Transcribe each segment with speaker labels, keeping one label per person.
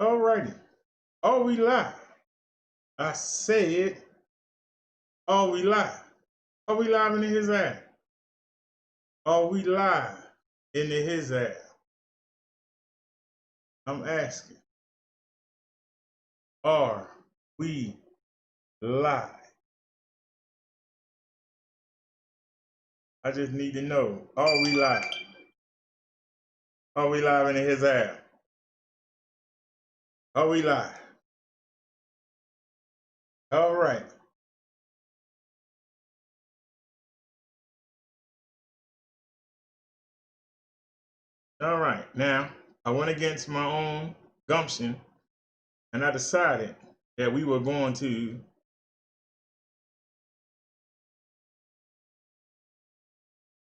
Speaker 1: All righty. Are we live? I said, are we live? Are we live into his app? Are we live into his app? I'm asking, are we live? I just need to know, are we live? Are we live into his app? Are we live? All right. All right. Now, I went against my own gumption, and I decided that we were going to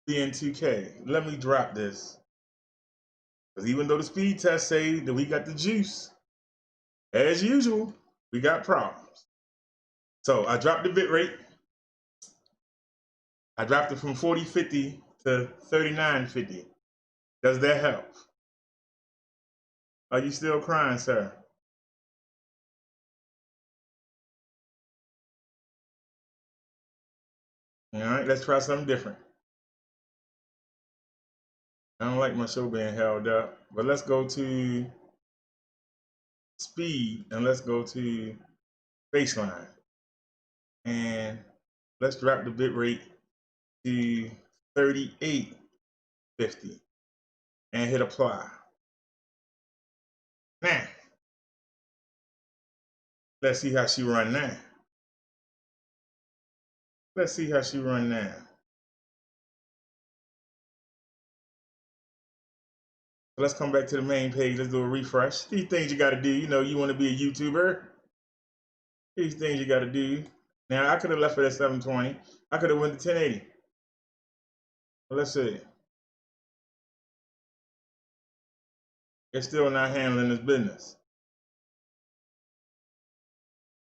Speaker 1: be in 2K. Let me drop this. Because even though the speed test say that we got the juice, as usual, we got problems. So I dropped the bit rate. I dropped it from 4050 to 3950. Does that help? Are you still crying, sir? All right, let's try something different. I don't like my show being held up, but let's go to speed and let's go to baseline. And let's drop the bit rate to 3850 and hit apply. Now, let's see how she run now. Let's see how she run now. Let's come back to the main page. Let's do a refresh. These things you got to do. You know, you want to be a YouTuber. These things you got to do. Now, I could have left it at 720. I could have went to 1080. But let's see. It's still not handling this business.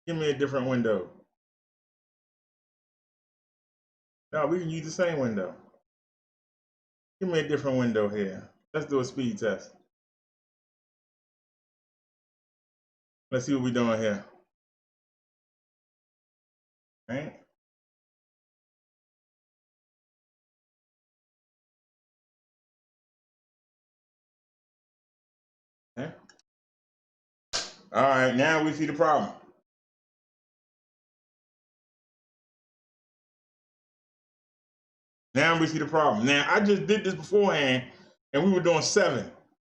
Speaker 1: Give me a different window. No, we can use the same window. Give me a different window here. Let's do a speed test. Let's see what we're doing here. All right. Okay. All right, now we see the problem. Now we see the problem. Now, I just did this beforehand, and we were doing 7.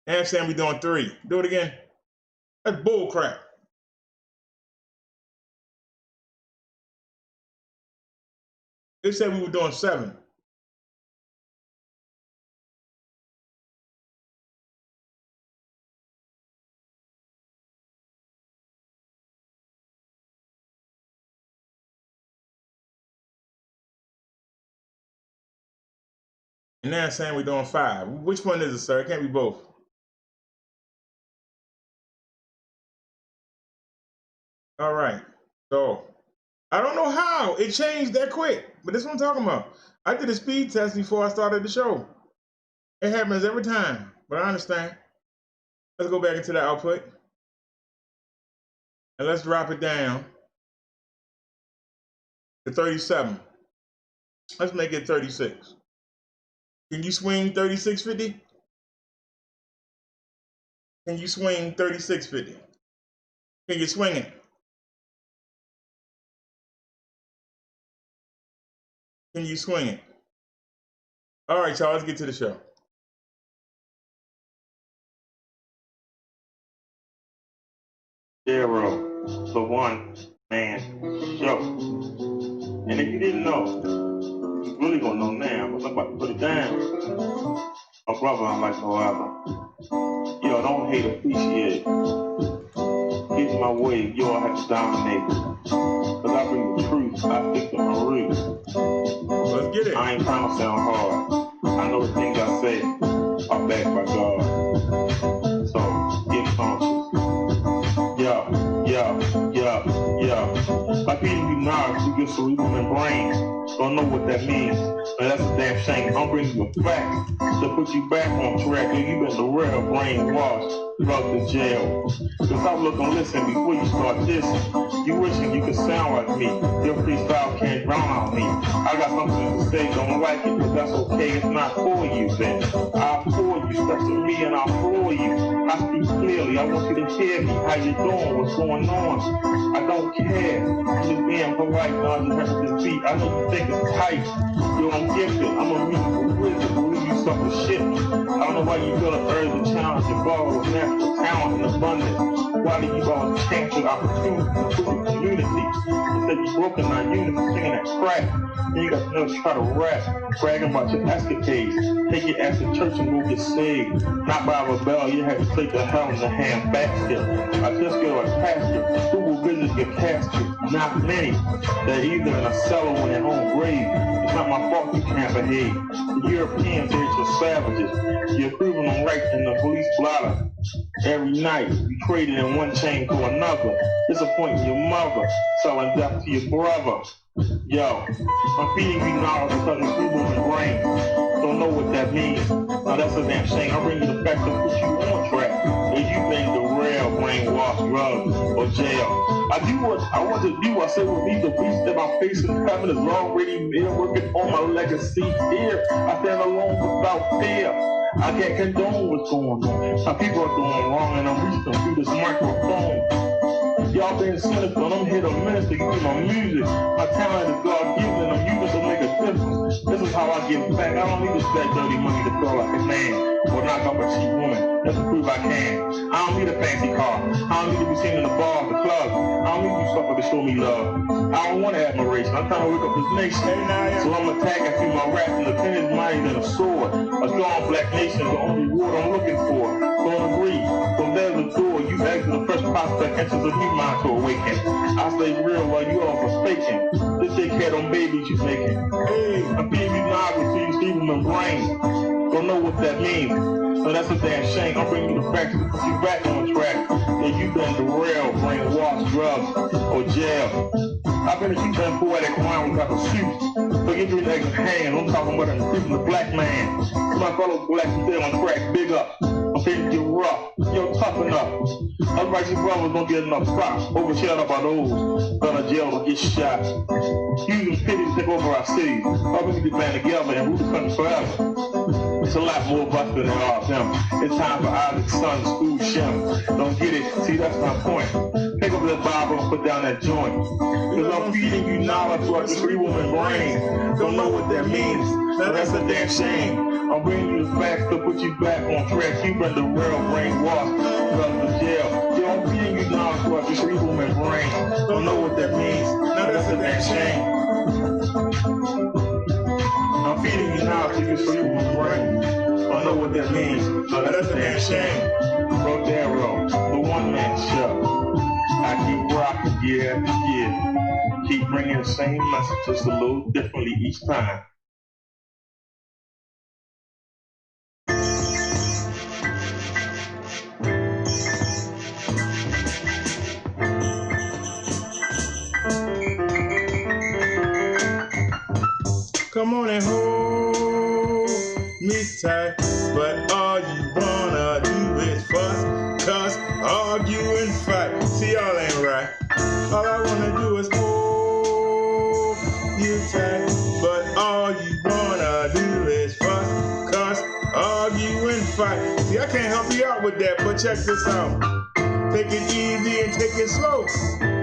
Speaker 1: Now I'm saying we're doing 3. Do it again. That's bull crap. It said we were doing 7. And now it's saying we're doing 5. Which one is it, sir? It can't be both. All right. So I don't know how it changed that quick, but this is what I'm talking about. I did a speed test before I started the show. It happens every time, but I understand. Let's go back into the output. And let's drop it down to 37. Let's make it 36. Can you swing 3650? Can you swing 3650? Can you swing it? Can you swing it? All right, y'all, let's get to the show. Zero, the one man show. And if you didn't know, you really gonna know now, but I'm about to put it down. My brother, I'm like no other. Yo, don't hate, appreciate. Get my way, you all have to dominate. Cause I bring the truth, I stick to my roots. Let's get it. I ain't trying to sound hard. I know the things I say are backed by God. So, get conscious. Like people be nice, you get cerebral and brain. Don't know what that means, but that's a damn shame. I'm bringing you a fact to put you back on track. You been the real brainwashed. drugs in jail. So stop looking, listen before you start dissing. You wishing you could sound like me. Your freestyle can't drown out me. I got something to say, don't like it, but that's okay, it's not for you then. I'll for you, stressing me and I'll floor you. I speak clearly, I want you to hear me. How you doing? What's going on? I don't care. I'm just being polite, now I just have to beat. I know you think it's tight. Yo, I'm gifted. I'm a musical wizard. Believe you suck the shit. I don't know why you feel the urge to challenge your borrow with natural talent and abundance. Why do you always chance your opportunity to prove the community? Instead you broken our unity, singing that crap. Then you got to know try to rap, bragging about your escapades. Take your ass to church and go get saved. Not by a rebel, you have to take the hell in the hand basket. I just go a casket. Who will visit your casket? Not many. They're either in a cellar or in their own grave. It's not my fault you can't behave. The Europeans, they're just savages. You're proving them right in the police blotter. Every night, you traded in one chain to another. Disappointing your mother, selling death to your brother. Yo, I'm feeding you knowledge because it's through my brain. Don't know what that means. Now that's a damn shame. I bring you the facts to put you on track. If you think the real brainwash, drugs, or jail. I do what I want to do. I say with me, the beast that my face in heaven is already there, working on my legacy here. I stand alone without fear. I can't condone what's going on. Some people are doing wrong and I'm reaching through this microphone. Y'all been cynical, I'm here to minister you through my music. My talent is God-given and I'm using to make a difference. This is how I give back. I don't need to spend dirty money to feel like a man or knock up a cheap woman. Just to prove I can. I don't need a fancy car. I don't need to be seen in the bar, the club. I don't need you suffer to show me love. I don't want admiration. I'm trying to wake up this nation. So I'm attacking through my rap and the pen is mightier than a sword. A strong black nation is the only reward I'm looking for. Don't agree. From there's a door. You exit the first prospect enters a new mind to awaken. I stay real while you all forsaken. Just take care of them babies you making. Hey, I'm feeding you knowledge so you see them in brain. Don't know what that means. So that's a damn shame. I'm bringing you the facts to put you back on track. Then you've been derailed, brainwashed, drugs, or jail. I've been accused of poetic crime without a suit. So get your legs in hand. I'm talking about increasing the black man. To my fellow blacks who stay on track, big up. I'm feeling you rough. Yo, toughen up. Otherwise your brothers don't get enough props. Overshadowed by those going to jail or get shot. Using pity to take over our cities. How we get band together and rule the country forever. It's a lot more of us than there are of them. It's time for Isaac's son, School Shem. Don't get it? See, that's my point. Pick up that Bible and put down that joint. Cause I'm feeding you knowledge like a 3-woman brain. Don't know what that means. Now that's a damn shame. I'm bringing you the facts to put you back on track. You been the real brainwash, drugs to jail. Yo, I'm feeding you knowledge like a 3-woman brain. Don't know what that means. Now that's a damn shame. I'm feeding you knowledge like a 3-woman brain. Don't know what that means. So that's a damn shame. Rodero, the one-man show. I keep rocking year after year. Keep bringing the same message, just a little differently each time.
Speaker 2: Come on and hold me tight, but all you wanna do is fuss, cuss, argue and fight. See, y'all ain't right. All I wanna do is hold you tight, but all you wanna do is fuss, cuss, argue and fight. See, I can't help you out with that, but check this out. Take it easy and take it slow.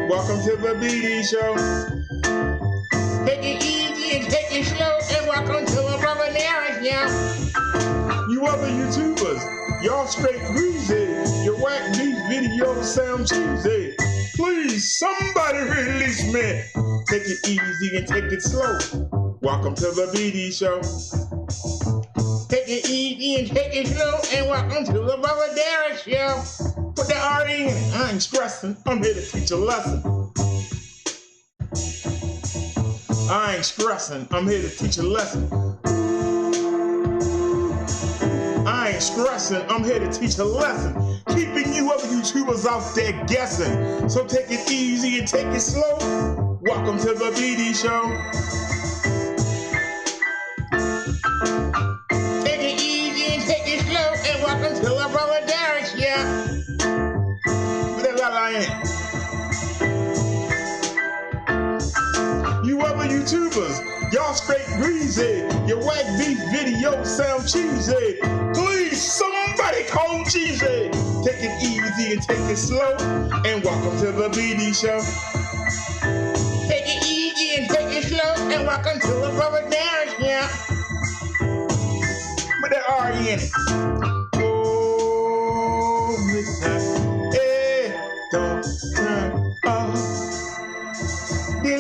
Speaker 2: Welcome to the BD Show. Take it easy and take it slow, and welcome to a brother narrative, y'all. You other YouTubers, y'all straight greasy. Your whack beef videos sound cheesy. Please, somebody release me. Take it easy and take it slow. Welcome to the BD Show. Take it easy and take it slow, and welcome to the brother Derek Show. Put the R in it. I ain't stressing. I'm here to teach a lesson. I ain't stressing, I'm here to teach a lesson. I ain't stressing, I'm here to teach a lesson. Keeping you other YouTubers out there guessing. So take it easy and take it slow. Welcome to the BD Show. Take it easy and take it slow, and welcome to the brother Derek Show. ain't it? You other YouTubers, y'all straight greasy. Your whack beef videos sound cheesy. Please, somebody call cheesy. Take it easy and take it slow. And welcome to the BD show. Take it easy and take it slow. And welcome to the Brother Darren show. Put that R-E in it. Oh, Miss Hey, don't turn off the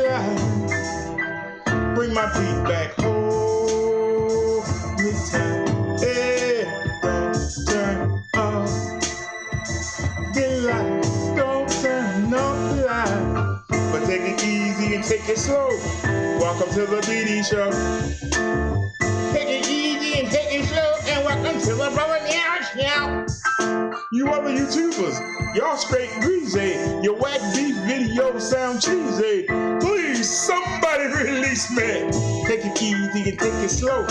Speaker 2: light. Bring my beat back, hold me tight. Hey, don't turn off the light. Don't turn off the light. But take it easy and take it slow. Welcome to the BD show. Take it easy and take it slow. And welcome to the Brother Darren show. You other YouTubers, y'all straight greasy. Your whack beef videos sound cheesy. Please, somebody release me. Take it easy and take it slow.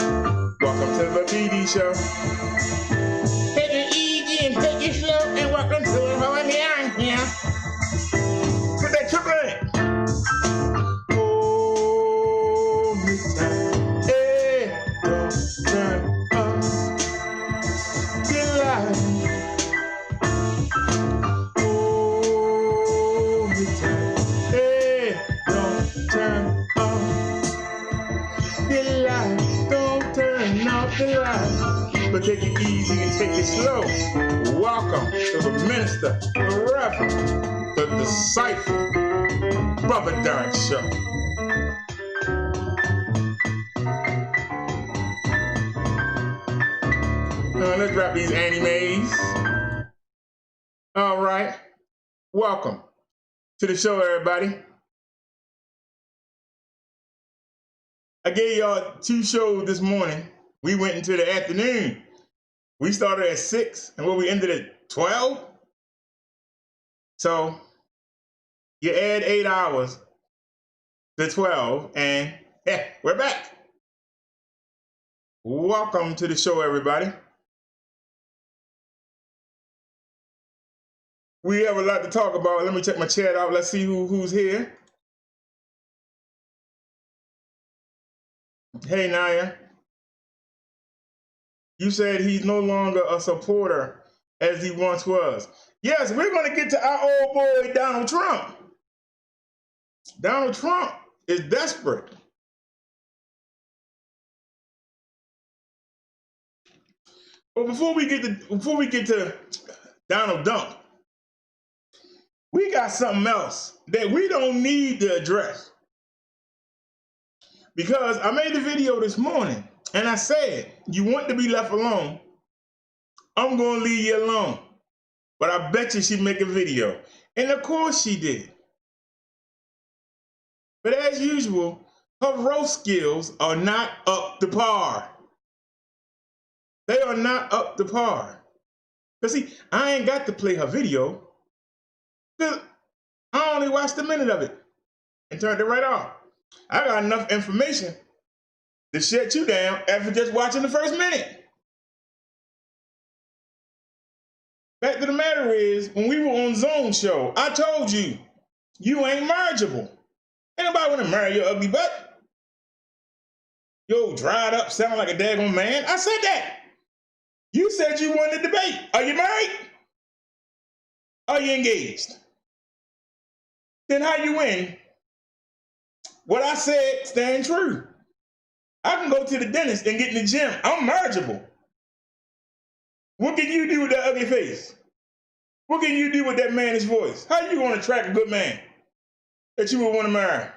Speaker 2: Welcome to the BD show. Take it easy and take it slow. And welcome to the Brother Darren show. Put that triple in. Oh, Miss Time. Hey, don't turn off the light. But take it easy and take it slow. Welcome to the minister, the reverend, the disciple, Brother Darren show. Now let's wrap these animes. All right. Welcome to the show, everybody. I gave y'all 2 shows this morning. We went into the afternoon. We started at 6 and we ended at 12. So you add 8 hours to 12 and we're back. Welcome to the show, everybody. We have a lot to talk about. Let me check my chat out. Let's see who's here. Hey, Naya. You said he's no longer a supporter as he once was. Yes, we're going to get to our old boy, Donald Trump. Donald Trump is desperate. But before we get to Donald Dump, we got something else that we don't need to address. Because I made a video this morning and I said, you want to be left alone, I'm going to leave you alone. But I bet you she'd make a video. And of course she did. But as usual, her roast skills are not up to par. They are not up to par. Because see, I ain't got to play her video. Because I only watched a minute of it and turned it right off. I got enough information to shut you down after just watching the first minute. Fact of the matter is, when we were on Zone Show, I told you, you ain't marriageable. Ain't nobody want to marry your ugly butt. Yo, dried up, sound like a daggone man. I said that. You said you wanted to debate. Are you married? Are you engaged? Then how you win? What I said stand true. I can go to the dentist and get in the gym. I'm marriageable. What can you do with that ugly face? What can you do with that mannish voice? How you going to attract a good man that you would want to marry?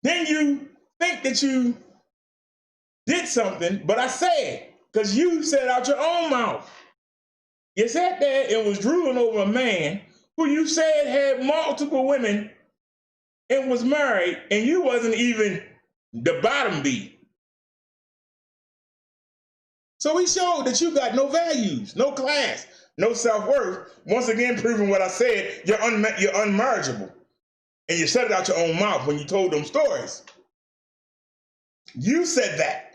Speaker 2: Then you think that you did something, but I said, because you said out your own mouth. You sat there and was drooling over a man who you said had multiple women and was married, and you wasn't even the bottom beat. So he showed that you got no values, no class, no self-worth. Once again, proving what I said, you're unmarriageable. And you said it out your own mouth when you told them stories. You said that.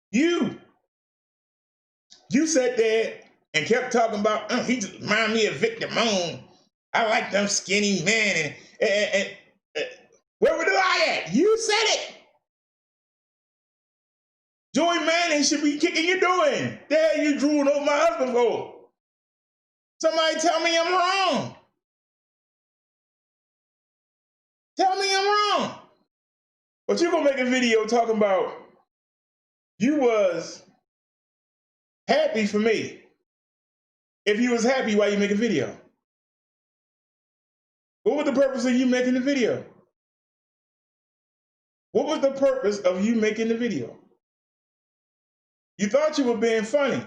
Speaker 2: You sat there and kept talking about, he just remind me of Victor Moon. I like them skinny men. And where was the lie at? You said it. Joey Manning should be kicking you doing. The hell you drooling over my husband for? Somebody tell me I'm wrong. Tell me I'm wrong. But you're going to make a video talking about you was happy for me. If you was happy, why you make a video? What was the purpose of you making the video? What was the purpose of you making the video? You thought you were being funny.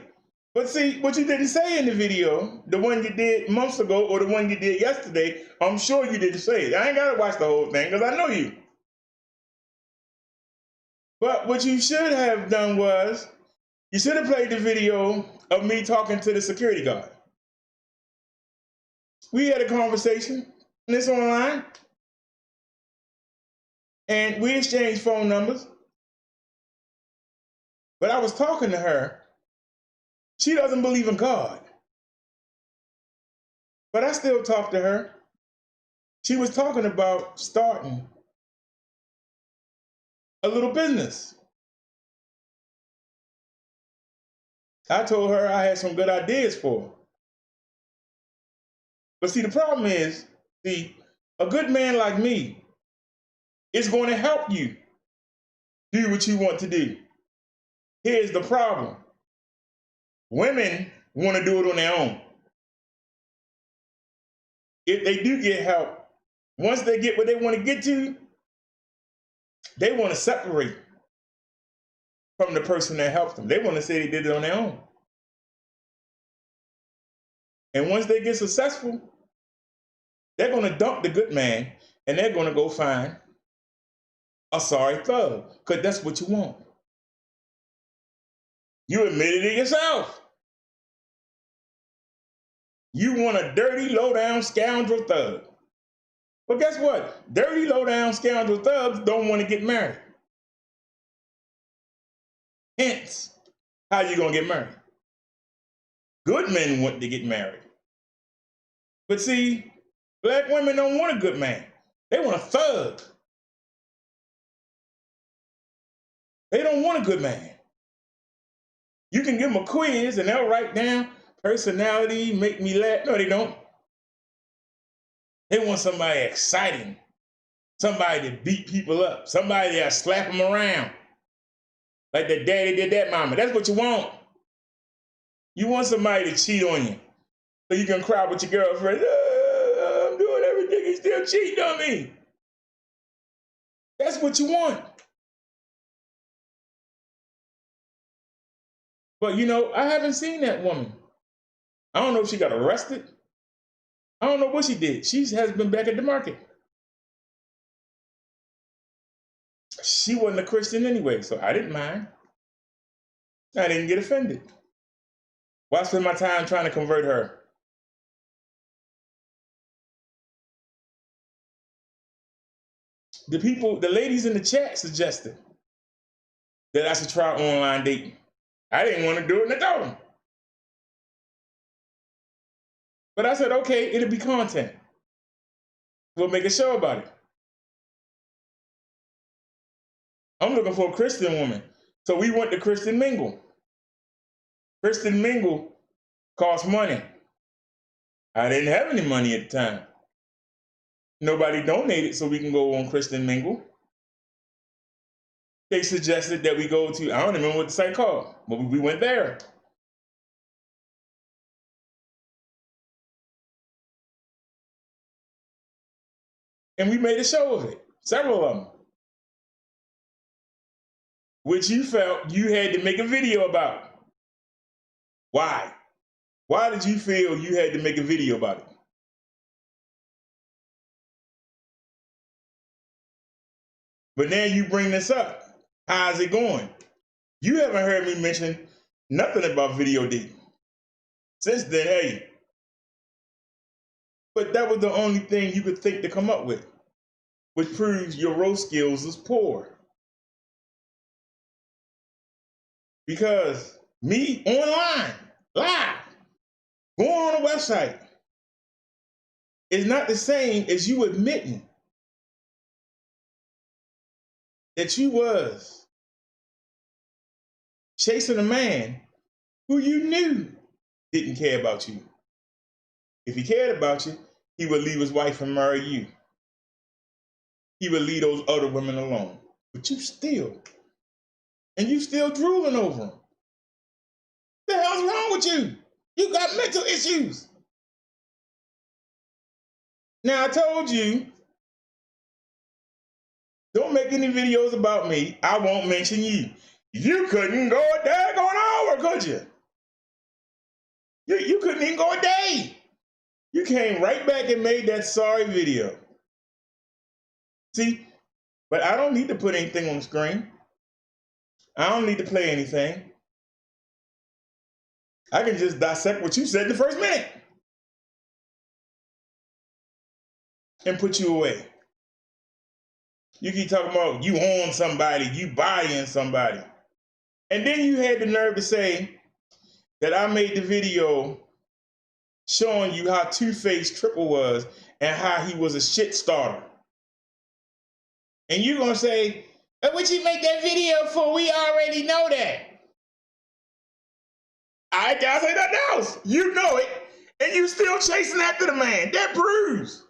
Speaker 2: But see, what you didn't say in the video, the one you did months ago or the one you did yesterday, I'm sure you didn't say it. I ain't got to watch the whole thing because I know you. But what you should have done was, you should have played the video of me talking to the security guard. We had a conversation, and it's online. And we exchanged phone numbers. But I was talking to her. She doesn't believe in God. But I still talk to her. She was talking about starting a little business. I told her I had some good ideas for her. But see, the problem is, a good man like me is going to help you do what you want to do. Here's the problem. Women want to do it on their own. If they do get help, once they get what they want to get to, they want to separate from the person that helped them. They want to say they did it on their own. And once they get successful, they're going to dump the good man and they're going to go find a sorry thug, because that's what you want. You admitted it yourself. You want a dirty, low-down scoundrel thug. But guess what? Dirty, low-down scoundrel thugs don't want to get married. Hence, how you going to get married? Good men want to get married. But see, black women don't want a good man. They want a thug. They don't want a good man. You can give them a quiz and they'll write down personality, make me laugh. No, they don't. They want somebody exciting, somebody to beat people up, somebody that slap them around, like that daddy did that mama. That's what you want. You want somebody to cheat on you, so you can cry with your girlfriend. I'm doing everything, he's still cheating on me. That's what you want. But you know, I haven't seen that woman. I don't know if she got arrested. I don't know what she did. She has been back at the market. She wasn't a Christian anyway, so I didn't mind. I didn't get offended. Why spend my time trying to convert her? The ladies in the chat suggested that I should try online dating. I didn't want to do it, and I told them. But I said, okay, it'll be content. We'll make a show about it. I'm looking for a Christian woman. So we went to Christian Mingle. Christian Mingle costs money. I didn't have any money at the time. Nobody donated so we can go on Christian Mingle. They suggested that we go to, I don't remember what the site called, but we went there. And we made a show of it, several of them, which you felt you had to make a video about. Why? Why did you feel you had to make a video about it? But now you bring this up. How's it going? You haven't heard me mention nothing about video dating. Since then, hey. But that was the only thing you could think to come up with. which proves your roast skills is poor. Because me online, live, going on a website is not the same as you admitting that you was chasing a man who you knew didn't care about you. If he cared about you, he would leave his wife and marry you. He would leave those other women alone. But you still drooling over him. What the hell's wrong with you? You got mental issues. Now I told you, don't make any videos about me. I won't mention you. You couldn't go a daggone hour, could you? You couldn't even go a day. You came right back and made that sorry video. See, but I don't need to put anything on the screen. I don't need to play anything. I can just dissect what you said the first minute and put you away. You keep talking about you own somebody, you bodying somebody. And then you had the nerve to say that I made the video showing you how two-faced Triple was and how he was a shit starter. And you're gonna say, what'd you make that video for? We already know that. I gotta say nothing else. You know it, and you still chasing after the man. That proves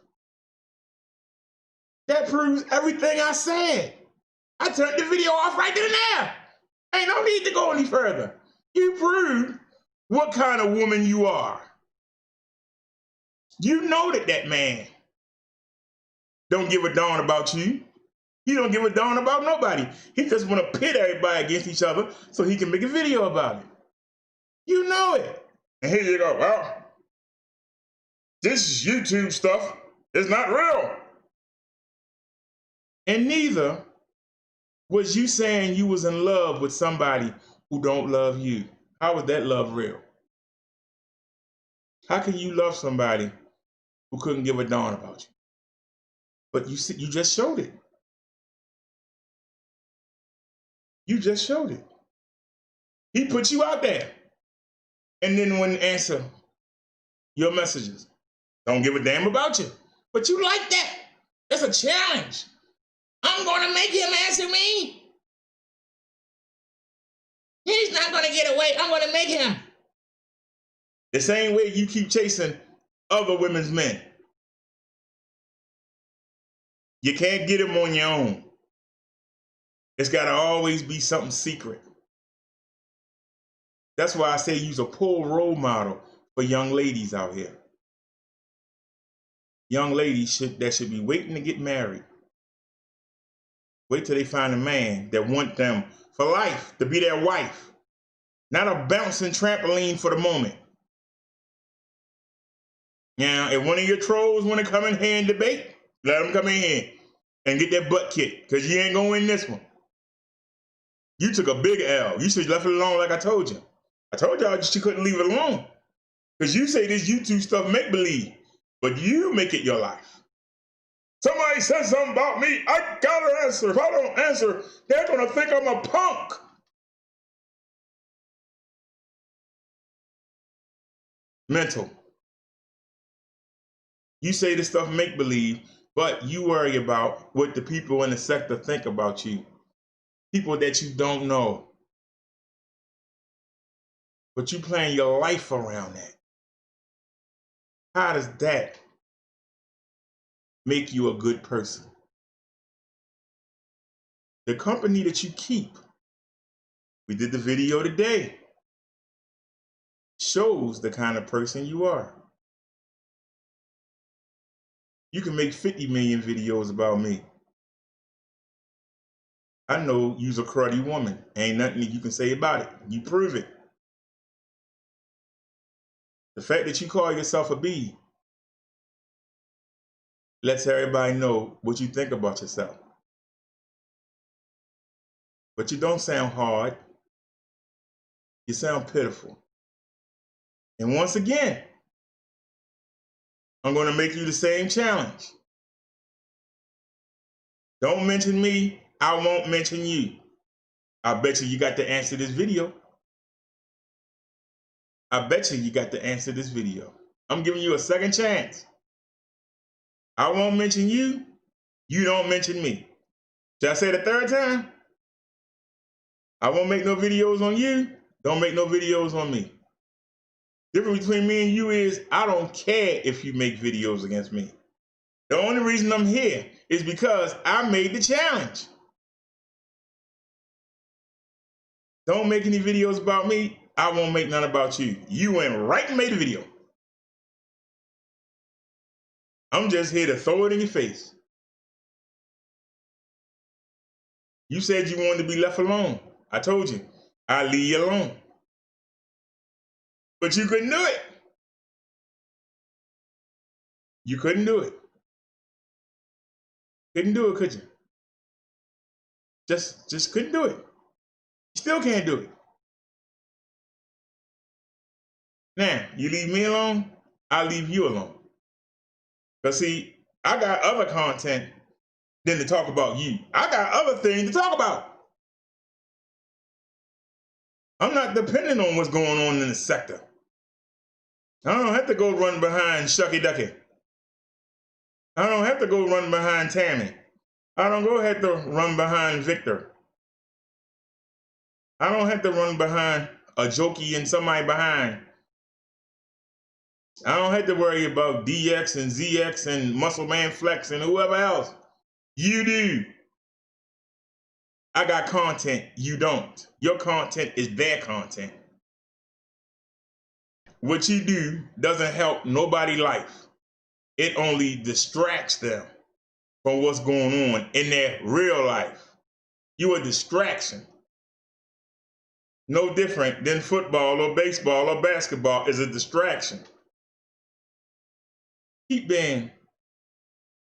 Speaker 2: everything I said. I turned the video off right then and there. Ain't no need to go any further. You proved what kind of woman you are. You know that man don't give a darn about you. He don't give a darn about nobody. He just want to pit everybody against each other so he can make a video about it. You know it. And here you go, well, this YouTube stuff is not real. And neither was you saying you was in love with somebody who don't love you. How was that love real? How can you love somebody who couldn't give a darn about you? But you just showed it. You just showed it. He put you out there and then wouldn't answer your messages. Don't give a damn about you. But you like that. That's a challenge. I'm going to make him answer me. He's not going to get away. I'm going to make him. The same way you keep chasing other women's men. You can't get him on your own. It's got to always be something secret. That's why I say use a poor role model for young ladies out here. Young ladies that should be waiting to get married. Wait till they find a man that want them for life, to be their wife. Not a bouncing trampoline for the moment. Now, if one of your trolls want to come in here and debate, let them come in here and get their butt kicked, because you ain't going to win this one. You took a big L. You should have left it alone like I told you. I told y'all you couldn't leave it alone. Because you say this YouTube stuff make-believe, but you make it your life. Somebody said something about me, I gotta answer. If I don't answer, they're gonna think I'm a punk. Mental. You say this stuff make-believe, but you worry about what the people in the sector think about you. People that you don't know. But you plan your life around that. How does that make you a good person? The company that you keep, we did the video today, shows the kind of person you are. You can make 50 million videos about me. I know you's a cruddy woman. Ain't nothing that you can say about it. You prove it. The fact that you call yourself a bee lets everybody know what you think about yourself. But you don't sound hard. You sound pitiful. And once again, I'm going to make you the same challenge. Don't mention me, I won't mention you. I bet you got to answer this video. I bet you got to answer this video. I'm giving you a second chance. I won't mention you, you don't mention me. Should I say it a third time? I won't make no videos on you, don't make no videos on me. The difference between me and you is I don't care if you make videos against me. The only reason I'm here is because I made the challenge. Don't make any videos about me, I won't make none about you. You went right and made a video. I'm just here to throw it in your face. You said you wanted to be left alone. I told you, I'll leave you alone. But you couldn't do it. You couldn't do it. Couldn't do it, could you? Just couldn't do it. You still can't do it. Now, you leave me alone, I'll leave you alone. Because see, I got other content than to talk about you. I got other things to talk about. I'm not dependent on what's going on in the sector. I don't have to go run behind Shucky Ducky. I don't have to go run behind Tammy. I don't have to run behind Victor. I don't have to run behind a jokey and somebody behind. I don't have to worry about DX and ZX and Muscle Man Flex and whoever else. You do. I got content, you don't. Your content is their content. What you do doesn't help nobody's life. It only distracts them from what's going on in their real life. You're a distraction. No different than football or baseball or basketball is a distraction. Keep being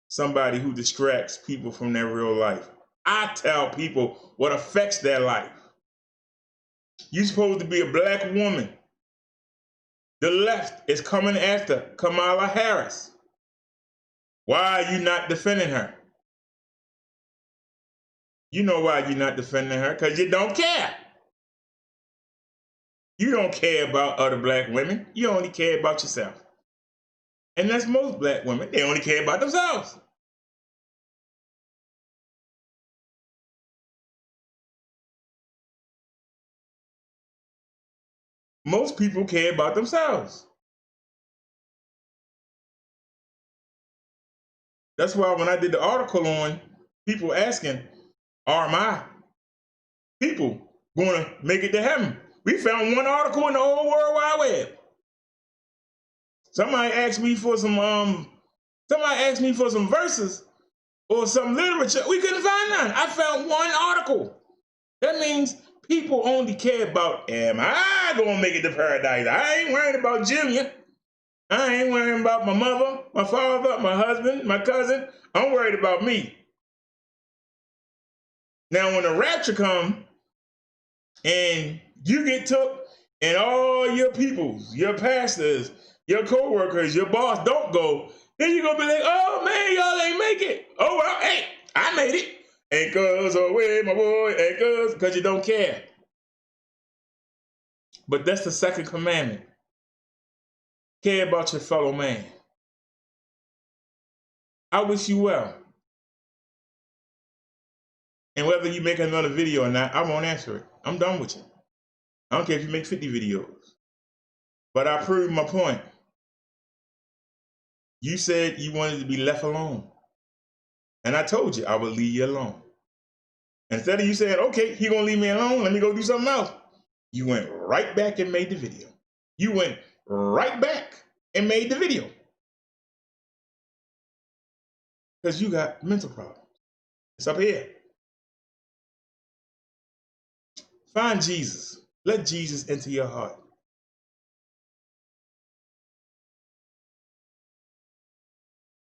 Speaker 2: somebody who distracts people from their real life. I tell people what affects their life. You're supposed to be a black woman. The left is coming after Kamala Harris. Why are you not defending her? You know why you're not defending her, because you don't care. You don't care about other black women. You only care about yourself. And that's most black women. They only care about themselves. Most people care about themselves. That's why when I did the article on people asking, are my people going to make it to heaven? We found one article in the whole World Wide Web. Somebody asked me for some verses or some literature. We couldn't find none. I found one article. That means people only care about, am I gonna make it to paradise? I ain't worried about Junior. I ain't worrying about my mother, my father, my husband, my cousin. I'm worried about me. Now when the rapture comes and you get took and all your peoples, your pastors, your co-workers, your boss don't go, then you're gonna be like, oh man, y'all ain't make it. Oh well, hey, I made it. Ain't cuz away, my boy, ain't cuz, because you don't care. But that's the second commandment. Care about your fellow man. I wish you well. And whether you make another video or not, I won't answer it. I'm done with you. I don't care if you make 50 videos. But I proved my point. You said you wanted to be left alone. And I told you I would leave you alone. Instead of you saying, okay, he gonna leave me alone, let me go do something else. You went right back and made the video. You went right back and made the video. Because you got mental problems. It's up here. Find Jesus. Let Jesus into your heart.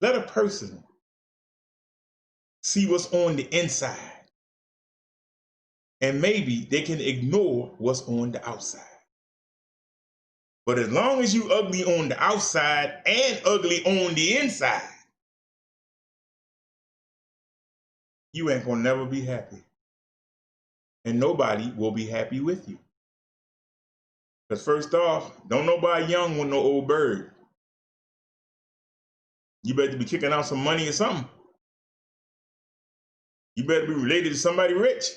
Speaker 2: Let a person see what's on the inside. And maybe they can ignore what's on the outside. But as long as you ugly on the outside and ugly on the inside, you ain't gonna never be happy. And nobody will be happy with you. Because first off, don't nobody young want no old bird. You better be kicking out some money or something. You better be related to somebody rich.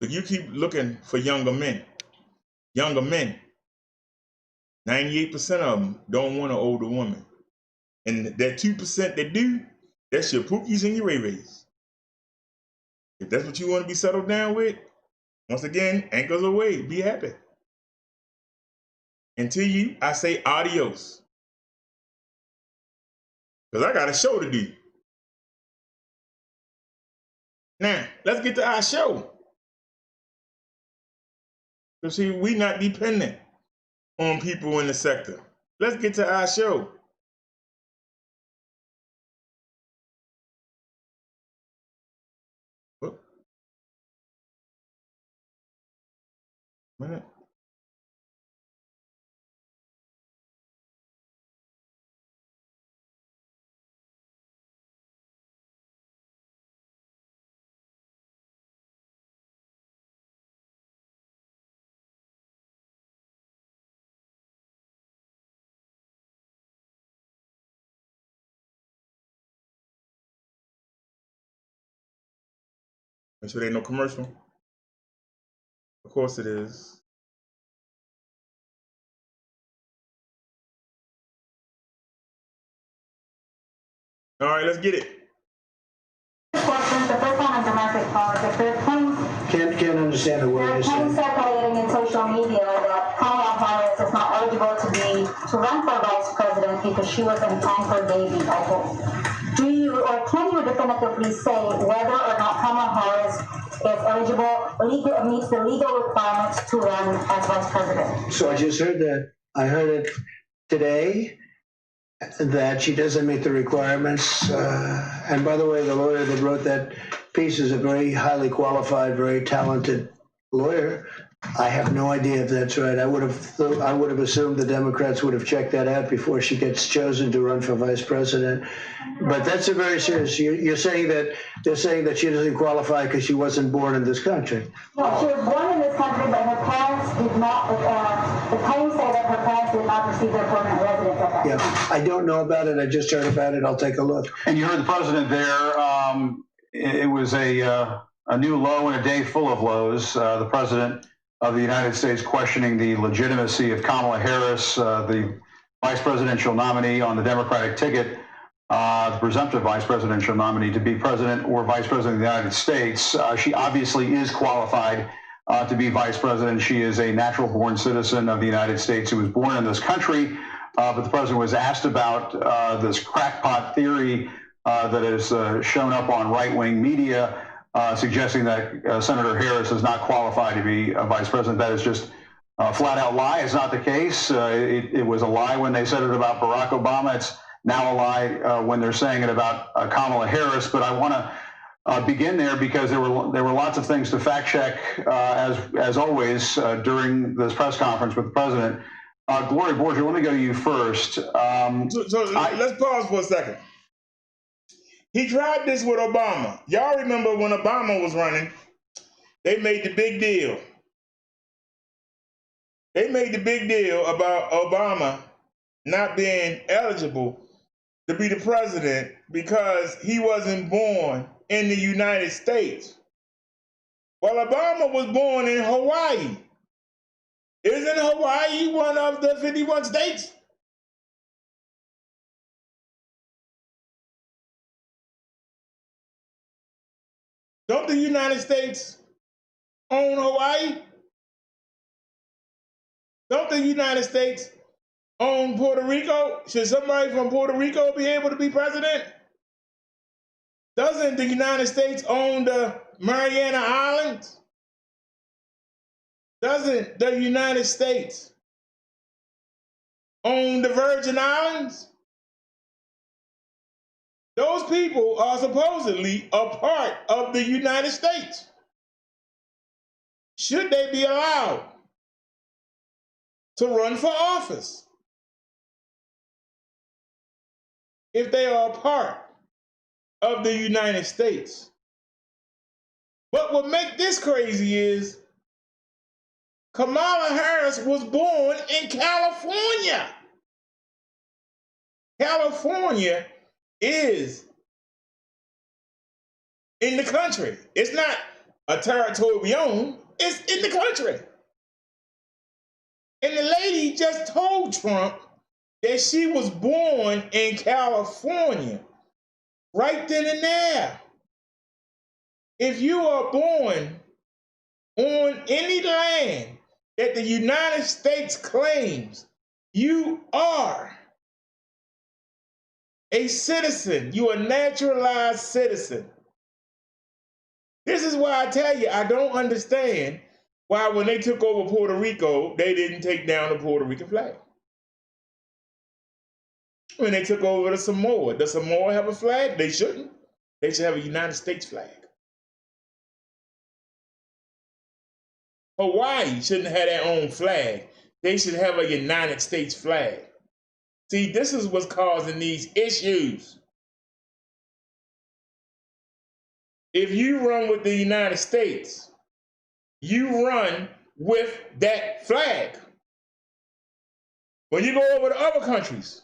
Speaker 2: But you keep looking for younger men. Younger men. 98% of them don't want an older woman. And that 2% that do, that's your pookies and your ray-rays. If that's what you want to be settled down with, once again, anchors away. Be happy. Until you, I say adios. Because I got a show to do. Now, let's get to our show. Because see, we not dependent on people in the sector. Let's get to our show. Oh. Minute. Make sure there ain't no commercial. Of course it is. All right, let's get it.
Speaker 3: Questions. The first one on domestic politics. There are claims.
Speaker 4: Can't understand a word
Speaker 3: There are
Speaker 4: you're
Speaker 3: claims
Speaker 4: saying.
Speaker 3: circulating in social media that Kamala Harris is not eligible to run for vice president because she was an anchor baby. I hope. Do you or can you definitively say whether or not Kamala Harris is eligible, meets the legal requirements to run as vice president?
Speaker 4: So I just heard that. I heard it today that she doesn't meet the requirements. And by the way, the lawyer that wrote that piece is a very highly qualified, very talented lawyer. I have no idea if that's right. I would have assumed the Democrats would have checked that out before she gets chosen to run for vice president. But that's a very serious. You're saying that they're saying that she doesn't qualify because she wasn't born in this country.
Speaker 3: No, she was born in this country, but her parents did not. The claims say that her parents did not receive their permanent residence at that time.
Speaker 4: Yeah, I don't know about it. I just heard about it. I'll take a look.
Speaker 5: And you heard the president there. It was a new low and a day full of lows. The president of the United States questioning the legitimacy of Kamala Harris, the vice presidential nominee on the Democratic ticket, the presumptive vice presidential nominee to be president or vice president of the United States. She obviously is qualified to be vice president. She is a natural-born citizen of the United States who was born in this country. But the president was asked about this crackpot theory that has shown up on right-wing media, suggesting that Senator Harris is not qualified to be a vice president. That is just a flat-out lie. It's not the case. It was a lie when they said it about Barack Obama. It's now a lie when they're saying it about Kamala Harris. But I want to begin there because there were lots of things to fact-check, as always, during this press conference with the president. Gloria Borgia, let me go to you first.
Speaker 2: Let's pause for a second. He tried this with Obama. Y'all remember when Obama was running, they made the big deal. They made the big deal about Obama not being eligible to be the president because he wasn't born in the United States. Well, Obama was born in Hawaii. Isn't Hawaii one of the 51 states? Don't the United States own Hawaii? Don't the United States own Puerto Rico? Should somebody from Puerto Rico be able to be president? Doesn't the United States own the Mariana Islands? Doesn't the United States own the Virgin Islands? Those people are supposedly a part of the United States. Should they be allowed to run for office if they are a part of the United States. But what makes this crazy is Kamala Harris was born in California. California is in the country. It's not a territory we own, it's in the country. And the lady just told Trump that she was born in California, right then and there. If you are born on any land that the United States claims, you are a citizen. You are a naturalized citizen. This is why I tell you, I don't understand why when they took over Puerto Rico, they didn't take down the Puerto Rican flag. When they took over the Samoa, does Samoa have a flag? They shouldn't. They should have a United States flag. Hawaii shouldn't have their own flag. They should have a United States flag. See, this is what's causing these issues. If you run with the United States, you run with that flag. When you go over to other countries,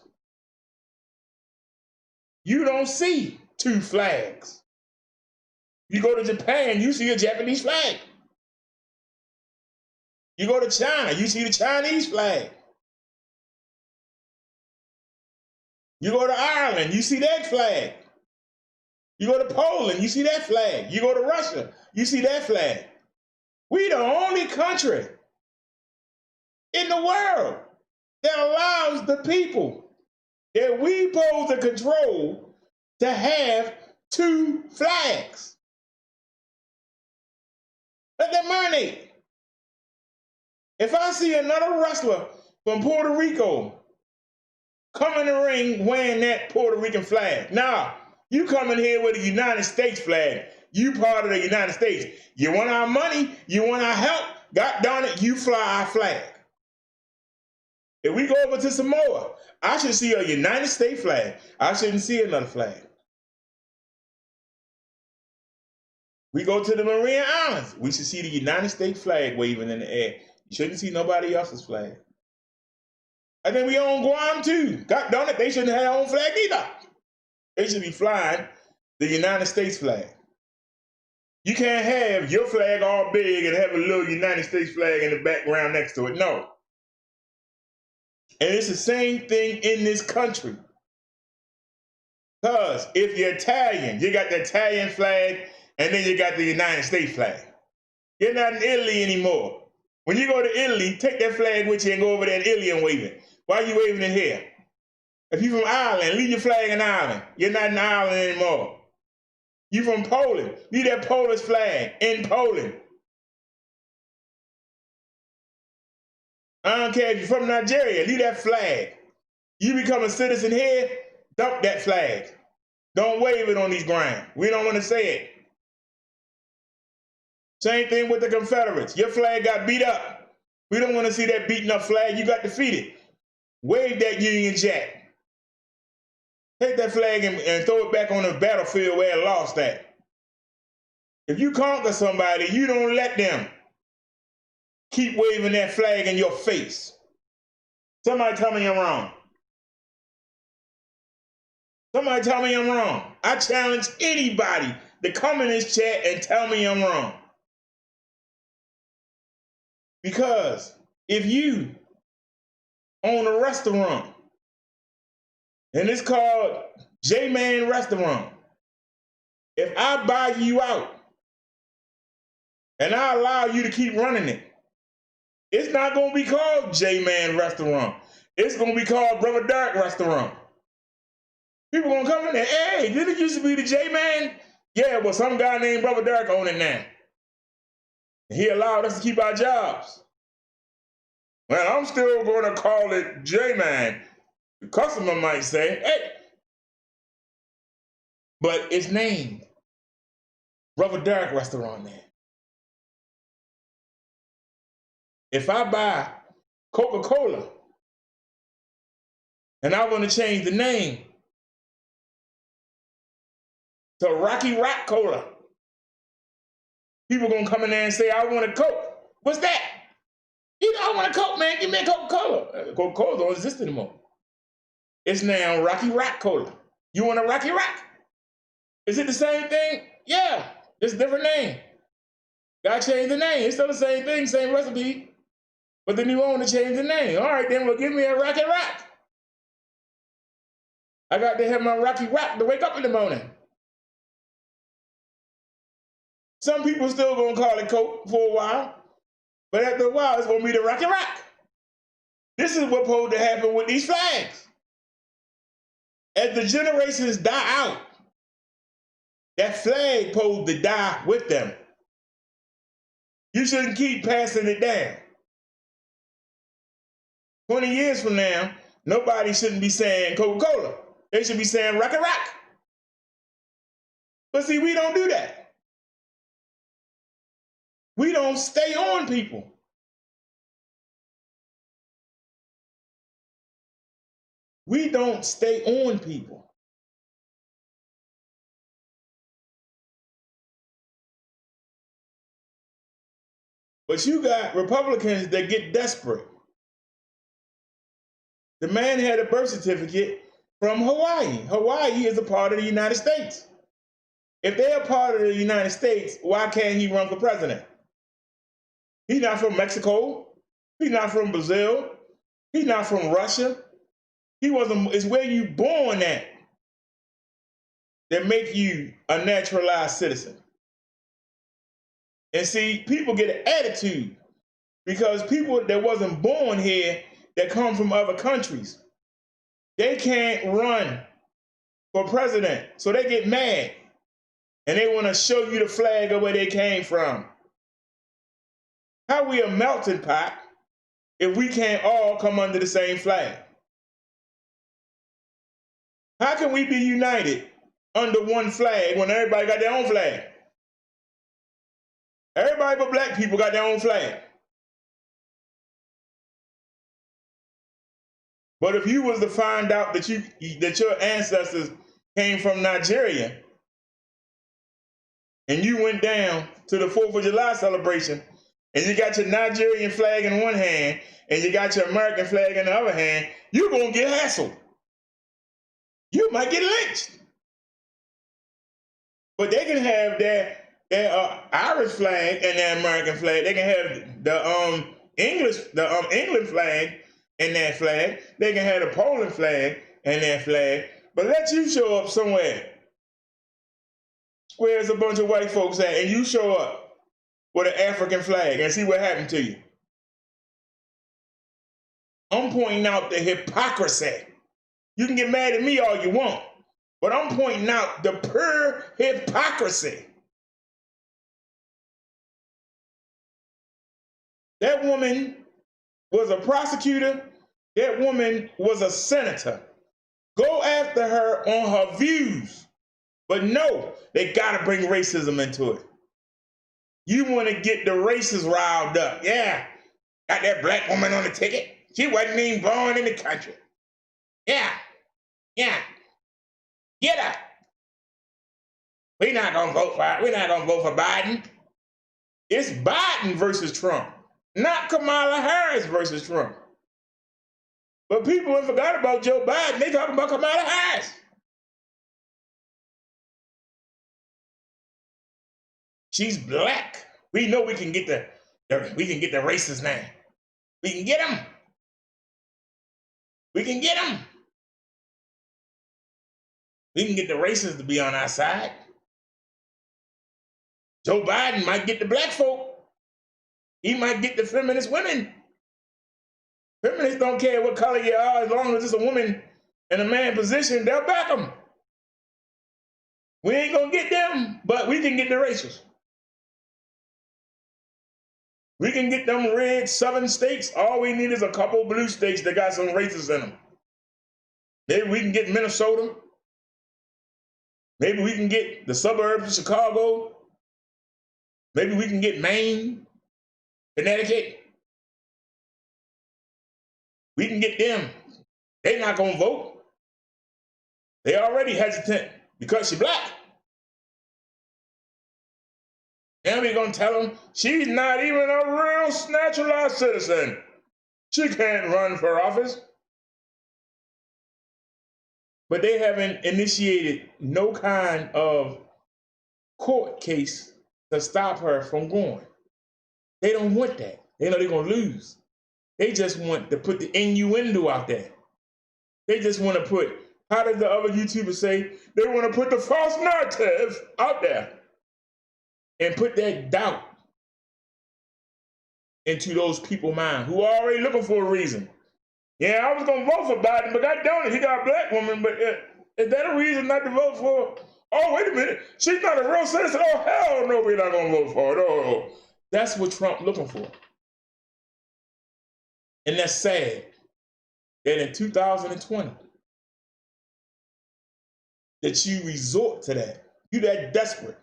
Speaker 2: you don't see two flags. You go to Japan, you see a Japanese flag. You go to China, you see the Chinese flag. You go to Ireland, you see that flag. You go to Poland, you see that flag. You go to Russia, you see that flag. We the only country in the world that allows the people that we pose to control to have two flags. Let that marinate. If I see another wrestler from Puerto Rico come in the ring wearing that Puerto Rican flag, now you come in here with a United States flag. You part of the United States. You want our money? You want our help? God darn it, you fly our flag. If we go over to Samoa, I should see a United States flag. I shouldn't see another flag. We go to the Marian Islands. We should see the United States flag waving in the air. You shouldn't see nobody else's flag. I think we own Guam too. God darn it, they shouldn't have their own flag either. They should be flying the United States flag. You can't have your flag all big and have a little United States flag in the background next to it. No. And it's the same thing in this country. Because if you're Italian, you got the Italian flag and then you got the United States flag. You're not in Italy anymore. When you go to Italy, take that flag with you and go over there in Italy and wave it. Why are you waving it here? If you're from Ireland, leave your flag in Ireland. You're not in Ireland anymore. You from Poland, leave that Polish flag in Poland. I don't care if you're from Nigeria, leave that flag. You become a citizen here, dump that flag. Don't wave it on these grounds. We don't want to say it. Same thing with the Confederates. Your flag got beat up. We don't want to see that beaten up flag. You got defeated. Wave that Union Jack. Take that flag and throw it back on the battlefield where it lost at. If you conquer somebody, you don't let them keep waving that flag in your face. Somebody tell me I'm wrong. Somebody tell me I'm wrong. I challenge anybody to come in this chat and tell me I'm wrong. Because if you own a restaurant, and it's called J-Man Restaurant, if I buy you out and I allow you to keep running it, it's not going to be called J-Man Restaurant. It's going to be called Brother Derek Restaurant. People going to come in there, hey, didn't it used to be the J-Man? Yeah, well, some guy named Brother Derek own it now. And he allowed us to keep our jobs. Well, I'm still going to call it J-Man. The customer might say, hey, but it's named Brother Derek Restaurant now. If I buy Coca-Cola and I want to change the name, to Rocky Rock Cola. People gonna come in there and say, I want a Coke. What's that? You know, I want a Coke, man. Give me a Coca-Cola. Coca-Cola don't exist anymore. It's now Rocky Rock Cola. You want a Rocky Rock? Is it the same thing? Yeah, it's a different name. Gotta change the name. It's still the same thing, same recipe. But then you want to change the name. All right, then, well, give me a Rocky Rock. I got to have my Rocky Rock to wake up in the morning. Some people still gonna call it Coke for a while, but after a while, it's gonna be the Rocky Rock. This is what's supposed to happen with these flags. As the generations die out, that flag supposed to die with them. You shouldn't keep passing it down. 20 years from now, nobody shouldn't be saying Coca-Cola. They should be saying Rocky Rock. But see, we don't do that. We don't stay on people. We don't stay on people. But you got Republicans that get desperate. The man had a birth certificate from Hawaii. Hawaii is a part of the United States. If they're a part of the United States, why can't he run for president? He's not from Mexico. He's not from Brazil. He's not from Russia. It's where you born at that make you a naturalized citizen. And see, people get an attitude because people that wasn't born here that come from other countries, they can't run for president. So they get mad and they want to show you the flag of where they came from. How we a melting pot if we can't all come under the same flag? How can we be united under one flag when everybody got their own flag? Everybody but black people got their own flag. But if you was to find out that your ancestors came from Nigeria and you went down to the 4th of July celebration and you got your Nigerian flag in one hand and you got your American flag in the other hand, you're going to get hassled. You might get lynched. But they can have their Irish flag and their American flag. They can have the England flag and their flag. They can have the Poland flag and their flag. But let you show up somewhere where there's a bunch of white folks at and you show up with an African flag and see what happened to you. I'm pointing out the hypocrisy. You can get mad at me all you want, but I'm pointing out the pure hypocrisy. That woman was a prosecutor. That woman was a senator. Go after her on her views. But no, they got to bring racism into it. You want to get the racists riled up. Yeah, got that black woman on the ticket. She wasn't even born in the country. Yeah. Get her. We're not going to vote for her. We're not going to vote for Biden. It's Biden versus Trump, not Kamala Harris versus Trump. But people have forgot about Joe Biden. They talking about Kamala Harris. She's black. We know we can get the racists now. We can get them. We can get them. We can get the racists to be on our side. Joe Biden might get the black folk. He might get the feminist women. Feminists don't care what color you are, as long as it's a woman in a man position, they'll back them. We ain't gonna get them, but we can get the racists. We can get them red southern states. All we need is a couple blue states that got some racists in them. Maybe we can get Minnesota. Maybe we can get the suburbs of Chicago. Maybe we can get Maine, Connecticut. We can get them. They're not going to vote. They already hesitant because she's black. they gonna tell them she's not even a real naturalized citizen. She can't run for office. But they haven't initiated no kind of court case to stop her from going. They don't want that. They know they're gonna lose. They just want to put the innuendo out there. They just want to put, how did the other YouTubers say? They want to put the false narrative out there and put that doubt into those people's mind who are already looking for a reason. Yeah, I was going to vote for Biden, but God damn it, he got a black woman, but is that a reason not to vote for? Oh, wait a minute, she's not a real citizen. Oh, hell no, we're not going to vote for her. No. That's what Trump looking for. And that's sad that in 2020, that you resort to that. You that desperate.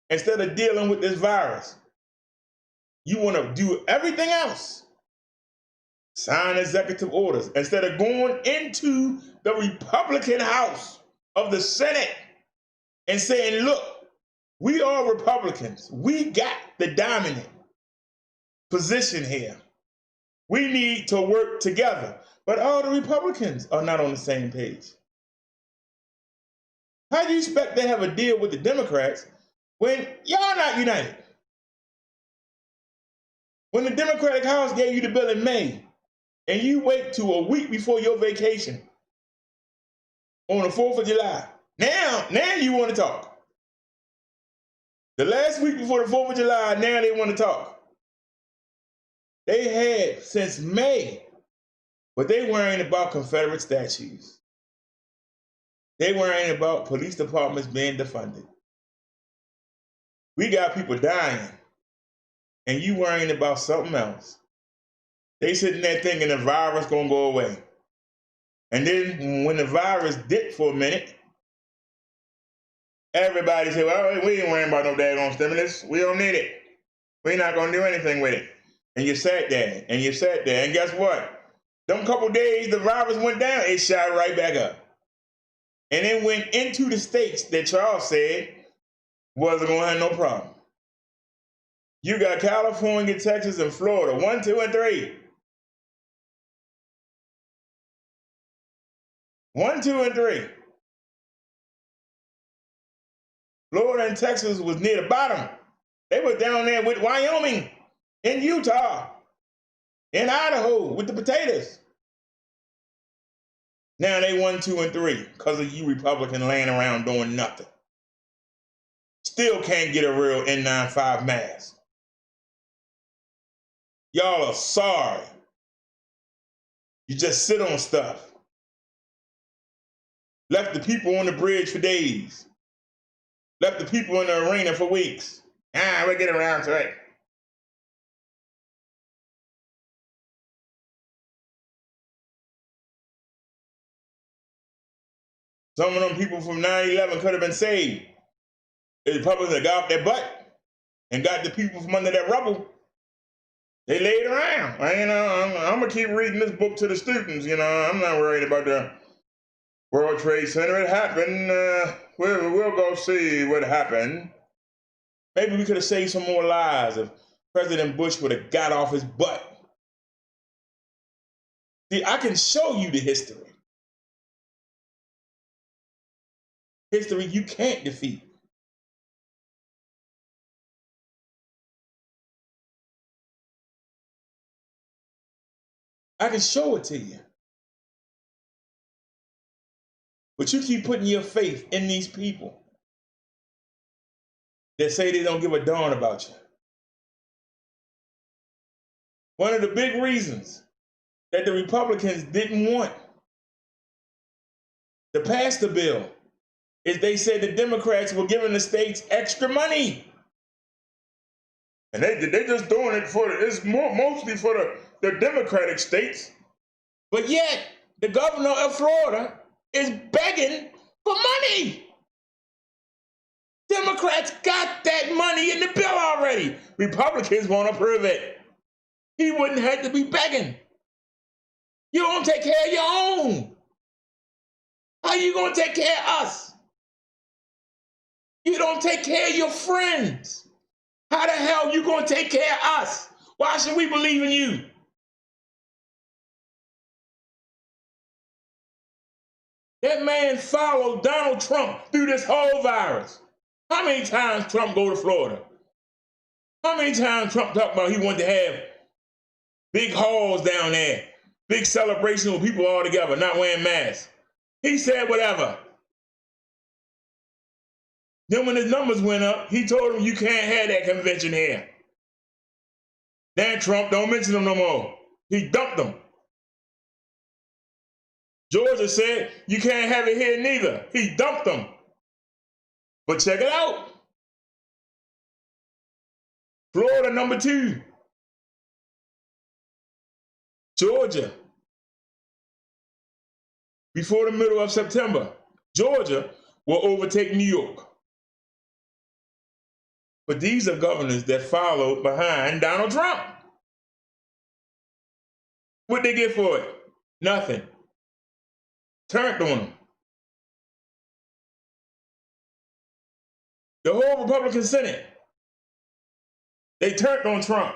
Speaker 2: Instead of dealing with this virus, you want to do everything else. Sign executive orders. Instead of going into the Republican House of the Senate and saying, look, we are Republicans. We got the dominant position here. We need to work together. But all the Republicans are not on the same page. How do you expect to have a deal with the Democrats when y'all not united? When the Democratic House gave you the bill in May, and you wait till a week before your vacation on the 4th of July, now you want to talk. The last week before the 4th of July, now they want to talk. They had since May, but they worrying about Confederate statues. They worrying about police departments being defunded. We got people dying, and you worrying about something else. They sitting there thinking the virus gonna go away. And then when the virus dipped for a minute, everybody said, well, we ain't worrying about no daggone stimulus. We don't need it. We're not gonna do anything with it. And you sat there, and you sat there, and guess what? Them couple days the virus went down, it shot right back up. And it went into the states that Charles said wasn't gonna have no problem. You got California, Texas, and Florida, 1, 2, and 3. 1, 2, and 3. Florida and Texas was near the bottom. They were down there with Wyoming, in Utah, in Idaho with the potatoes. Now they 1, 2, and 3 because of you Republicans laying around doing nothing. Still can't get a real N95 mask. Y'all are sorry. You just sit on stuff. Left the people on the bridge for days. Left the people in the arena for weeks. We'll get around to it. Some of them people from 9/11 could have been saved. The Republicans got off their butt and got the people from under that rubble. They laid around. I'm going to keep reading this book to the students. I'm not worried about the World Trade Center. It happened. We'll go see what happened. Maybe we could have saved some more lives if President Bush would have got off his butt. See, I can show you the history. History you can't defeat. I can show it to you. But you keep putting your faith in these people that say they don't give a darn about you. One of the big reasons that the Republicans didn't want to pass the bill is they said the Democrats were giving the states extra money. And they just doing it it's mostly for the Democratic states. But yet, the governor of Florida is begging for money. Democrats got that money in the bill already. Republicans won't approve it. He wouldn't have to be begging. You don't take care of your own. How you gonna take care of us? You don't take care of your friends. How the hell you gonna take care of us? Why should we believe in you? That man followed Donald Trump through this whole virus. How many times Trump go to Florida? How many times Trump talked about he wanted to have big halls down there, big celebration with people all together, not wearing masks? He said whatever. Then when his numbers went up, he told them you can't have that convention here. Then Trump don't mention them no more. He dumped them. Georgia said you can't have it here neither. He dumped them. But check it out. Florida number 2. Georgia. Before the middle of September, Georgia will overtake New York. But these are governors that followed behind Donald Trump. What'd they get for it? Nothing. Turned on them. The whole Republican Senate, they turned on Trump.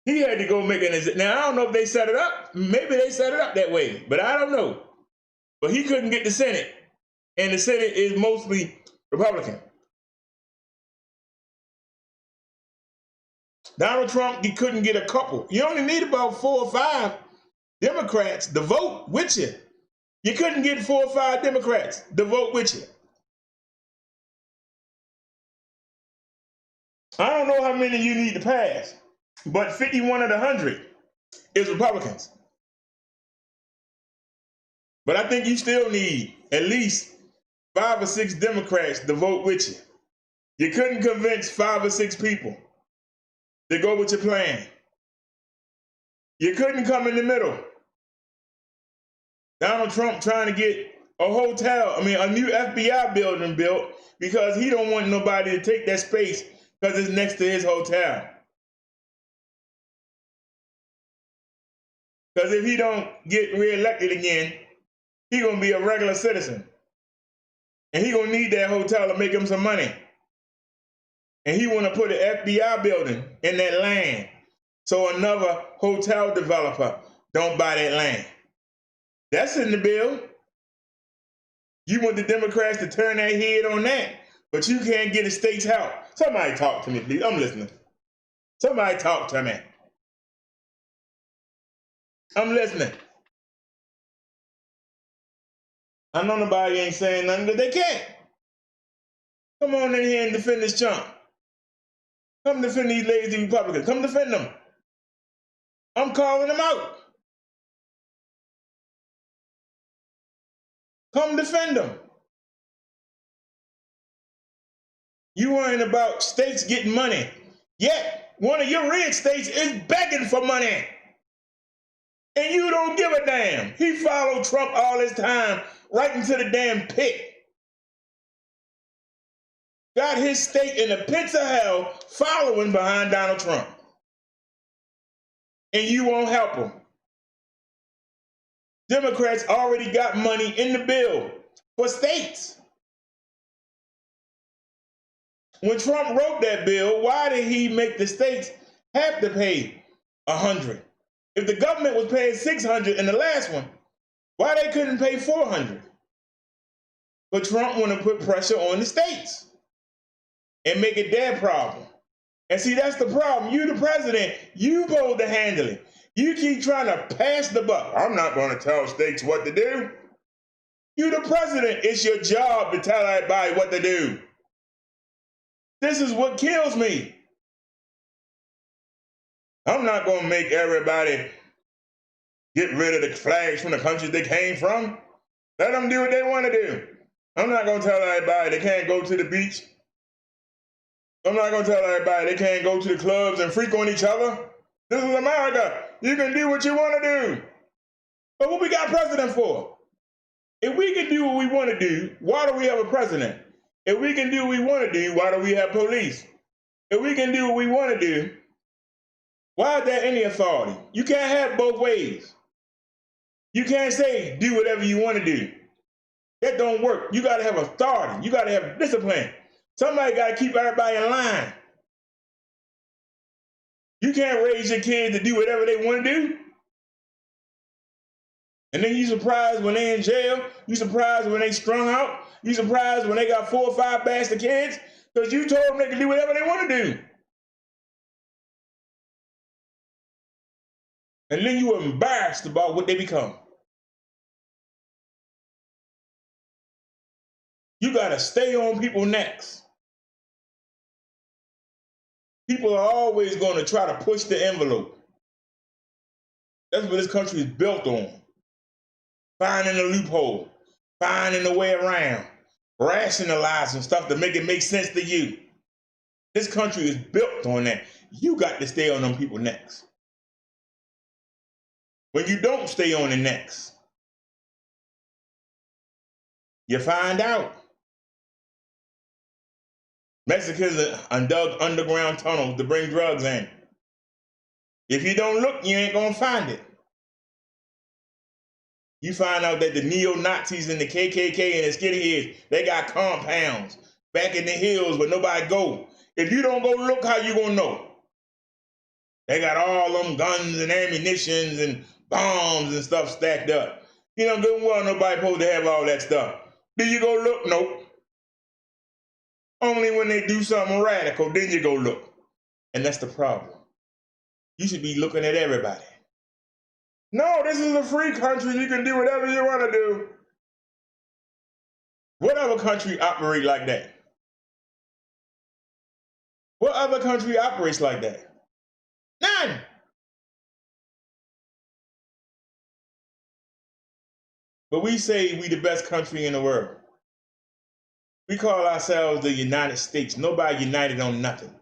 Speaker 2: He had to go make an... Now, I don't know if they set it up. Maybe they set it up that way, but I don't know. But he couldn't get the Senate, and the Senate is mostly Republican. Donald Trump, he couldn't get a couple. You only need about 4 or 5 Democrats to vote with you. You couldn't get 4 or 5 Democrats to vote with you. I don't know how many you need to pass, but 51 of the 100 is Republicans. But I think you still need at least 5 or 6 Democrats to vote with you. You couldn't convince 5 or 6 people to go with your plan. You couldn't come in the middle. Donald Trump trying to get a new FBI building built because he don't want nobody to take that space because it's next to his hotel. Because if he don't get reelected again, he gonna be a regular citizen. And he gonna need that hotel to make him some money. And he wanna put an FBI building in that land so another hotel developer don't buy that land. That's in the bill. You want the Democrats to turn their head on that, but you can't get the state's help. Somebody talk to me, please. I'm listening. Somebody talk to me. I'm listening. I know nobody ain't saying nothing, but they can't. Come on in here and defend this chump. Come defend these lazy Republicans. Come defend them. I'm calling them out. Come defend them. You worrying about states getting money, yet one of your red states is begging for money. And you don't give a damn. He followed Trump all this time, right into the damn pit. Got his state in the pits of hell following behind Donald Trump. And you won't help him. Democrats already got money in the bill for states. When Trump wrote that bill, why did he make the states have to pay $100? If the government was paying $600 in the last one, why they couldn't pay $400? But Trump want to put pressure on the states and make it their problem. And see, that's the problem. You, the president, you supposed to handle it. You keep trying to pass the buck. I'm not going to tell states what to do. You, the president, it's your job to tell everybody what to do. This is what kills me. I'm not going to make everybody get rid of the flags from the countries they came from. Let them do what they want to do. I'm not going to tell everybody they can't go to the beach. I'm not going to tell everybody they can't go to the clubs and freak on each other. This is America. You can do what you want to do. But what we got a president for? If we can do what we want to do, why do we have a president? If we can do what we want to do, why do we have police? If we can do what we want to do, why is there any authority? You can't have both ways. You can't say do whatever you want to do. That don't work. You got to have authority. You got to have discipline. Somebody got to keep everybody in line. You can't raise your kids to do whatever they want to do. And then you surprised when they in jail. You surprised when they strung out. You surprised when they got 4 or 5 bastard kids because you told them they can do whatever they want to do. And then you were embarrassed about what they become. You got to stay on people's necks. People are always going to try to push the envelope. That's what this country is built on. Finding a loophole, finding a way around, rationalizing stuff to make it make sense to you. This country is built on that. You got to stay on them people's necks. When you don't stay on the necks, you find out. Mexicans dug underground tunnels to bring drugs in. If you don't look, you ain't gonna find it. You find out that the neo-Nazis and the KKK and the skinheads, they got compounds back in the hills where nobody go. If you don't go look, how you gonna know? They got all them guns and ammunitions and bombs and stuff stacked up. You know good and well nobody supposed to have all that stuff. Do you go look? Nope. Only when they do something radical, then you go look. And that's the problem. You should be looking at everybody. No, this is a free country. You can do whatever you want to do. What other country operates like that? What other country operates like that? None. But we say we the best country in the world. We call ourselves the United States. Nobody united on nothing.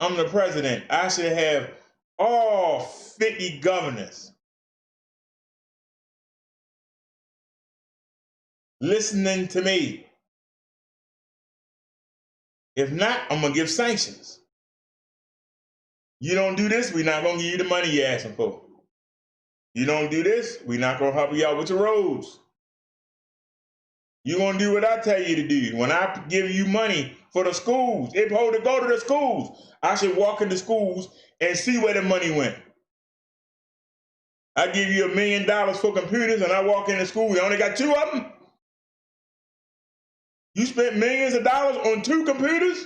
Speaker 2: I'm the president. I should have all 50 governors listening to me. If not, I'm going to give sanctions. You don't do this, we're not going to give you the money you're asking for. You don't do this, we're not going to help you out with the roads. You're going to do what I tell you to do. When I give you money for the schools, it's supposed to go to the schools. I should walk into schools and see where the money went. I give you $1 million for computers and I walk into school, you only got 2 of them? You spent millions of dollars on 2 computers?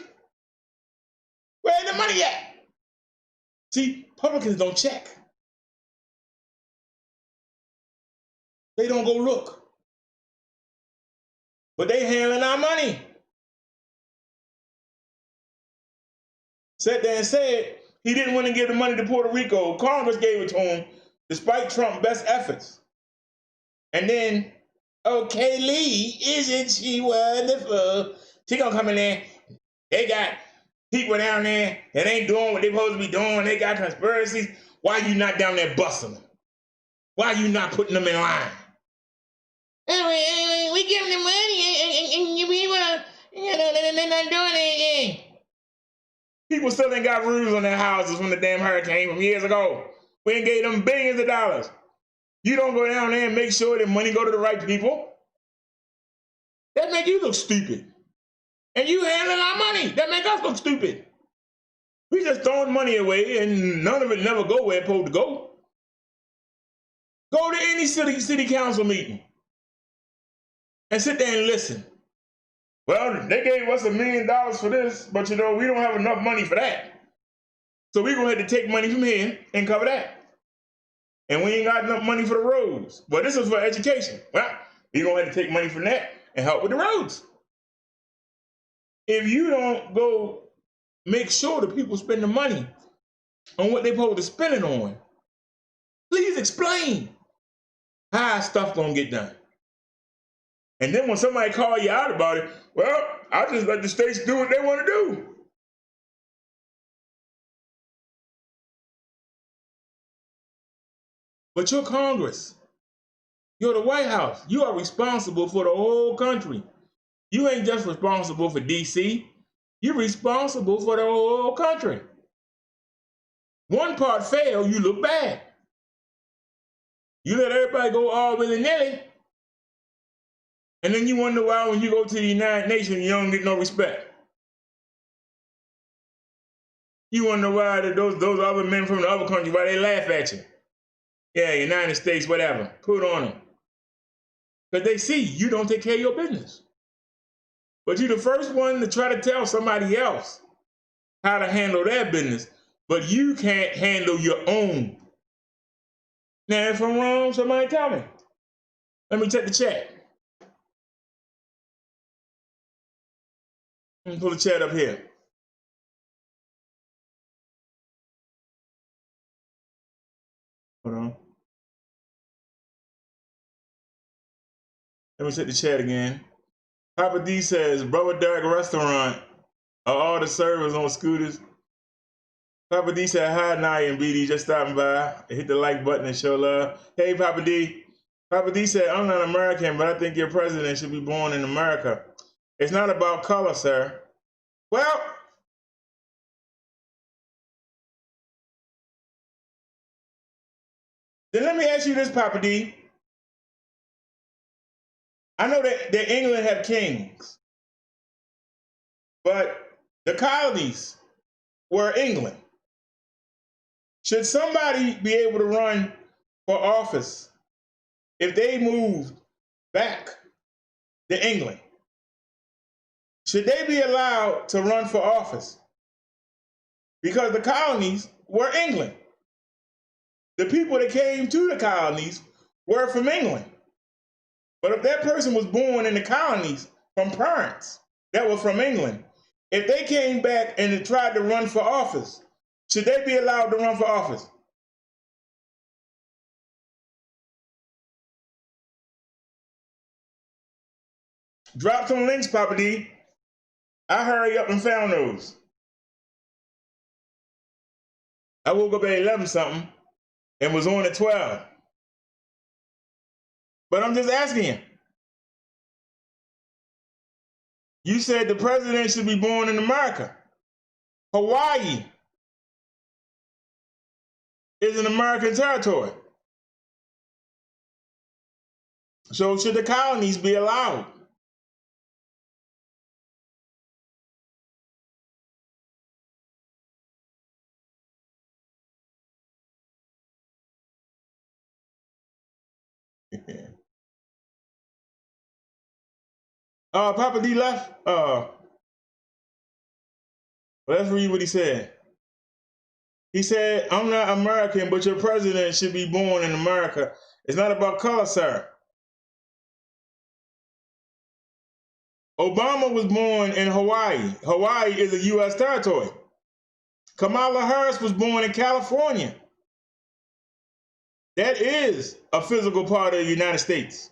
Speaker 2: Where's the money at? See, publicans don't check. They don't go look. But they handling our money. Sat there and said he didn't want to give the money to Puerto Rico. Congress gave it to him despite Trump's best efforts. And then, okay, Lee, isn't she wonderful? She gonna come in there. They got people down there that ain't doing what they supposed to be doing. They got conspiracies. Why you not down there busting them? Why you not putting them in line? We give them the money and we want, they're not doing anything. People still ain't got roofs on their houses from the damn hurricane from years ago. We ain't gave them billions of dollars. You don't go down there and make sure that money go to the right people. That make you look stupid. And you handling our money. That make us look stupid. We just throwing money away and none of it never go where it's supposed to go. Go to any city council meeting and sit there and listen. Well, they gave us $1 million for this, but we don't have enough money for that. So we're going to have to take money from here and cover that. And we ain't got enough money for the roads. But this is for education. Well, we're going to have to take money from that and help with the roads. If you don't go make sure the people spend the money on what they're supposed to spend it on, please explain how stuff going to get done. And then when somebody call you out about it, well, I just let the states do what they want to do. But you're Congress. You're the White House. You are responsible for the whole country. You ain't just responsible for D.C. You're responsible for the whole country. One part fail, you look bad. You let everybody go all willy-nilly, And then you wonder why when you go to the United Nations, you don't get no respect. You wonder why those other men from the other country, why they laugh at you. Yeah, United States, whatever. Put on them. Because they see you don't take care of your business. But you're the first one to try to tell somebody else how to handle their business, but you can't handle your own. Now, if I'm wrong, somebody tell me. Let me check the chat. Let me pull the chat up here. Hold on. Let me check the chat again. Papa D says, Brother Derek Restaurant, are all the servers on scooters? Papa D said, hi, Nia and BD, just stopping by. Hit the like button and show love. Hey, Papa D. Papa D said, I'm not American, but I think your president should be born in America. It's not about color, sir. Well, then let me ask you this, Papa D. I know that England have kings, but the colonies were England. Should somebody be able to run for office if they moved back to England? Should they be allowed to run for office? Because the colonies were England. The people that came to the colonies were from England. But if that person was born in the colonies from parents that were from England, if they came back and tried to run for office, should they be allowed to run for office? Drop some links, Papa D. I hurry up and found those. I woke up at 11 something and was on at 12. But I'm just asking you. You said the president should be born in America. Hawaii is an American territory. So should the colonies be allowed? Papa D left. Let's read what he said. He said, I'm not American, but your president should be born in America. It's not about color, sir. Obama was born in Hawaii. Hawaii is a U.S. territory. Kamala Harris was born in California. That is a physical part of the United States.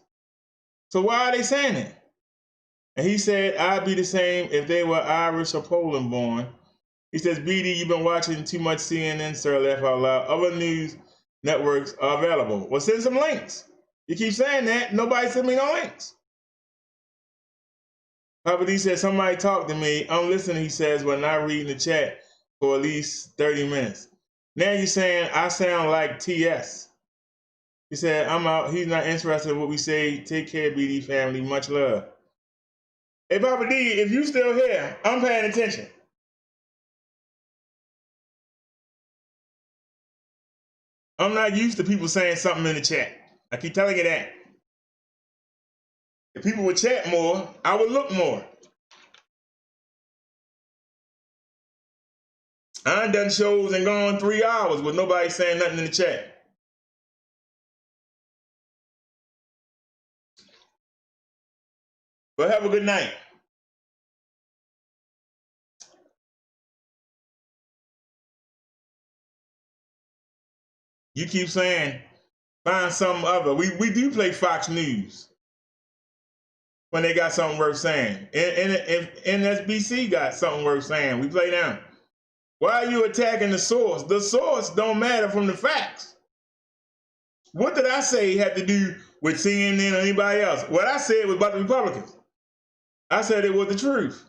Speaker 2: So why are they saying that? And he said, I'd be the same if they were Irish or Poland born. He says, BD, you've been watching too much CNN, sir, laugh out loud. Other news networks are available. Well, send some links. You keep saying that, nobody sent me no links. Papa D said, somebody talk to me. I'm listening, he says, but not reading the chat for at least 30 minutes. Now you're saying I sound like TS. He said, I'm out. He's not interested in what we say. Take care, BD family. Much love. Hey, Papa D, if you still here, I'm paying attention. I'm not used to people saying something in the chat. I keep telling you that. If people would chat more, I would look more. I done shows and gone 3 hours with nobody saying nothing in the chat. But have a good night. You keep saying, find something other. We do play Fox News when they got something worth saying. NSBC got something worth saying. We play them. Why are you attacking the source? The source don't matter from the facts. What did I say had to do with CNN or anybody else? What I said was about the Republicans. I said it was the truth.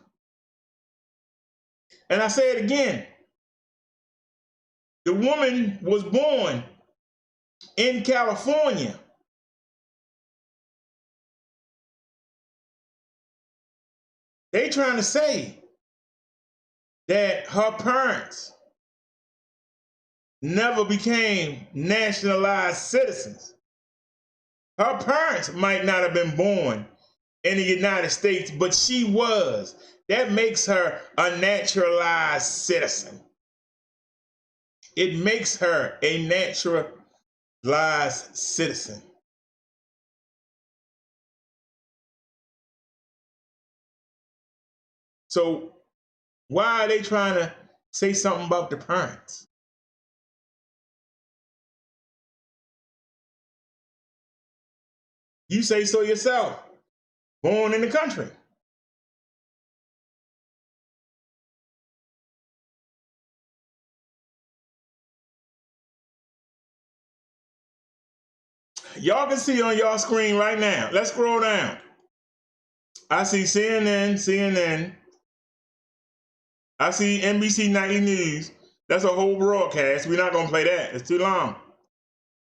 Speaker 2: And I say it again. The woman was born in California. They trying to say that her parents never became nationalized citizens. Her parents might not have been born in the United States, but she was. That makes her a naturalized citizen. It makes her a naturalized citizen. So why are they trying to say something about the parents? You say so yourself. Born in the country. Y'all can see on y'all screen right now. Let's scroll down. I see CNN. I see NBC Nightly News. That's a whole broadcast. We're not gonna play that. It's too long.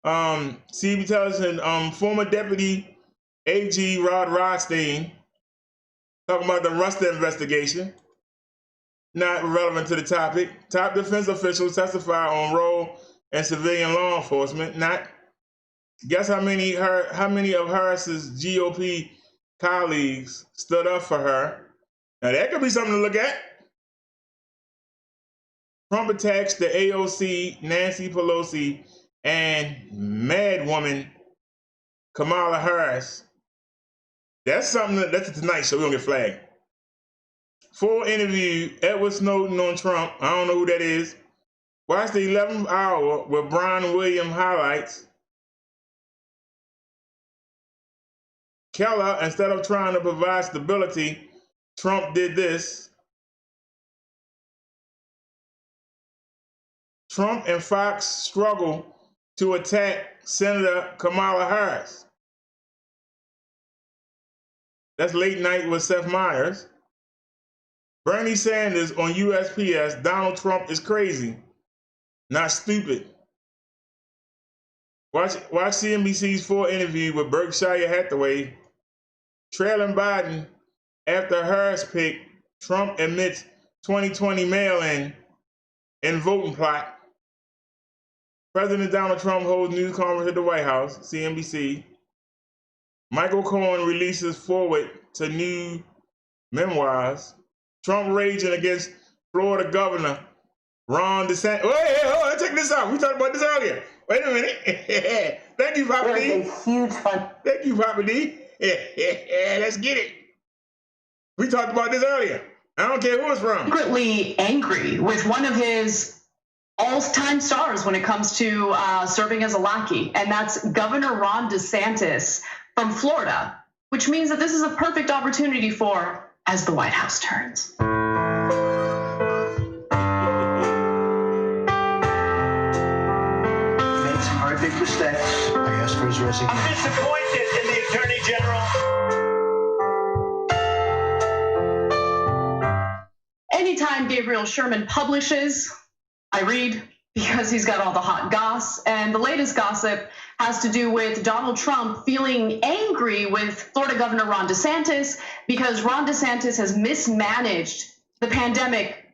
Speaker 2: CB Television, former Deputy AG Rod Rothstein talking about the Russia investigation. Not relevant to the topic. Top defense officials testify on role in civilian law enforcement. Not. Guess how many of Harris's GOP colleagues stood up for her? Now that could be something to look at. Trump attacks the AOC, Nancy Pelosi, and mad woman Kamala Harris. That's something that's a Tonight Show. We don't get flagged. Full interview, Edward Snowden on Trump. I don't know who that is. Watch the 11th hour with Brian Williams highlights. Keller, instead of trying to provide stability, Trump did this. Trump and Fox struggle to attack Senator Kamala Harris. That's Late Night with Seth Meyers. Bernie Sanders on USPS, Donald Trump is crazy, not stupid. Watch CNBC's full interview with Berkshire Hathaway. Trailing Biden after Harris pick, Trump admits 2020 mail-in and voting plot. President Donald Trump holds news conference at the White House, CNBC. Michael Cohen releases forward to new memoirs. Trump raging against Florida Governor Ron DeSantis. Wait, check this out. We talked about this earlier. Wait a minute. Thank you, Papa D.
Speaker 3: There's a huge fun.
Speaker 2: Thank you, Papa D. Let's get it. We talked about this earlier. I don't care who it's from.
Speaker 6: Secretly angry with one of his all-time stars when it comes to serving as a lackey, and that's Governor Ron DeSantis from Florida, which means that this is a perfect opportunity for As the White House Turns.
Speaker 4: Makes hard big mistakes. I asked for his resignation.
Speaker 7: I'm disappointed in the Attorney General.
Speaker 6: Anytime Gabriel Sherman publishes, I read, because he's got all the hot goss. And the latest gossip has to do with Donald Trump feeling angry with Florida Governor Ron DeSantis because Ron DeSantis has mismanaged the pandemic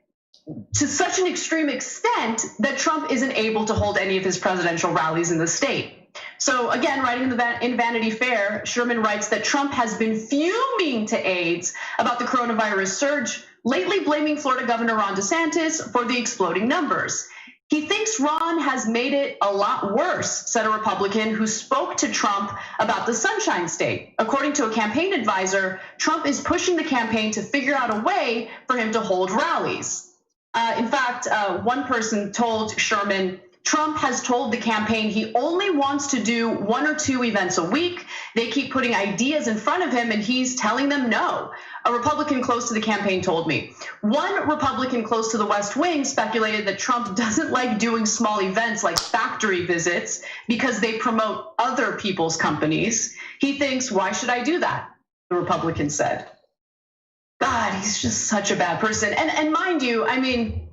Speaker 6: to such an extreme extent that Trump isn't able to hold any of his presidential rallies in the state. So again, writing in Vanity Fair, Sherman writes that Trump has been fuming to aides about the coronavirus surge, lately blaming Florida Governor Ron DeSantis for the exploding numbers. He thinks Ron has made it a lot worse, said a Republican who spoke to Trump about the Sunshine State. According to a campaign advisor, Trump is pushing the campaign to figure out a way for him to hold rallies. In fact, one person told Sherman, Trump has told the campaign he only wants to do 1 or 2 events a week. They keep putting ideas in front of him and he's telling them no. A Republican close to the campaign told me. One Republican close to the West Wing speculated that Trump doesn't like doing small events like factory visits because they promote other people's companies. He thinks, why should I do that? The Republican said. God, he's just such a bad person. And mind you, I mean,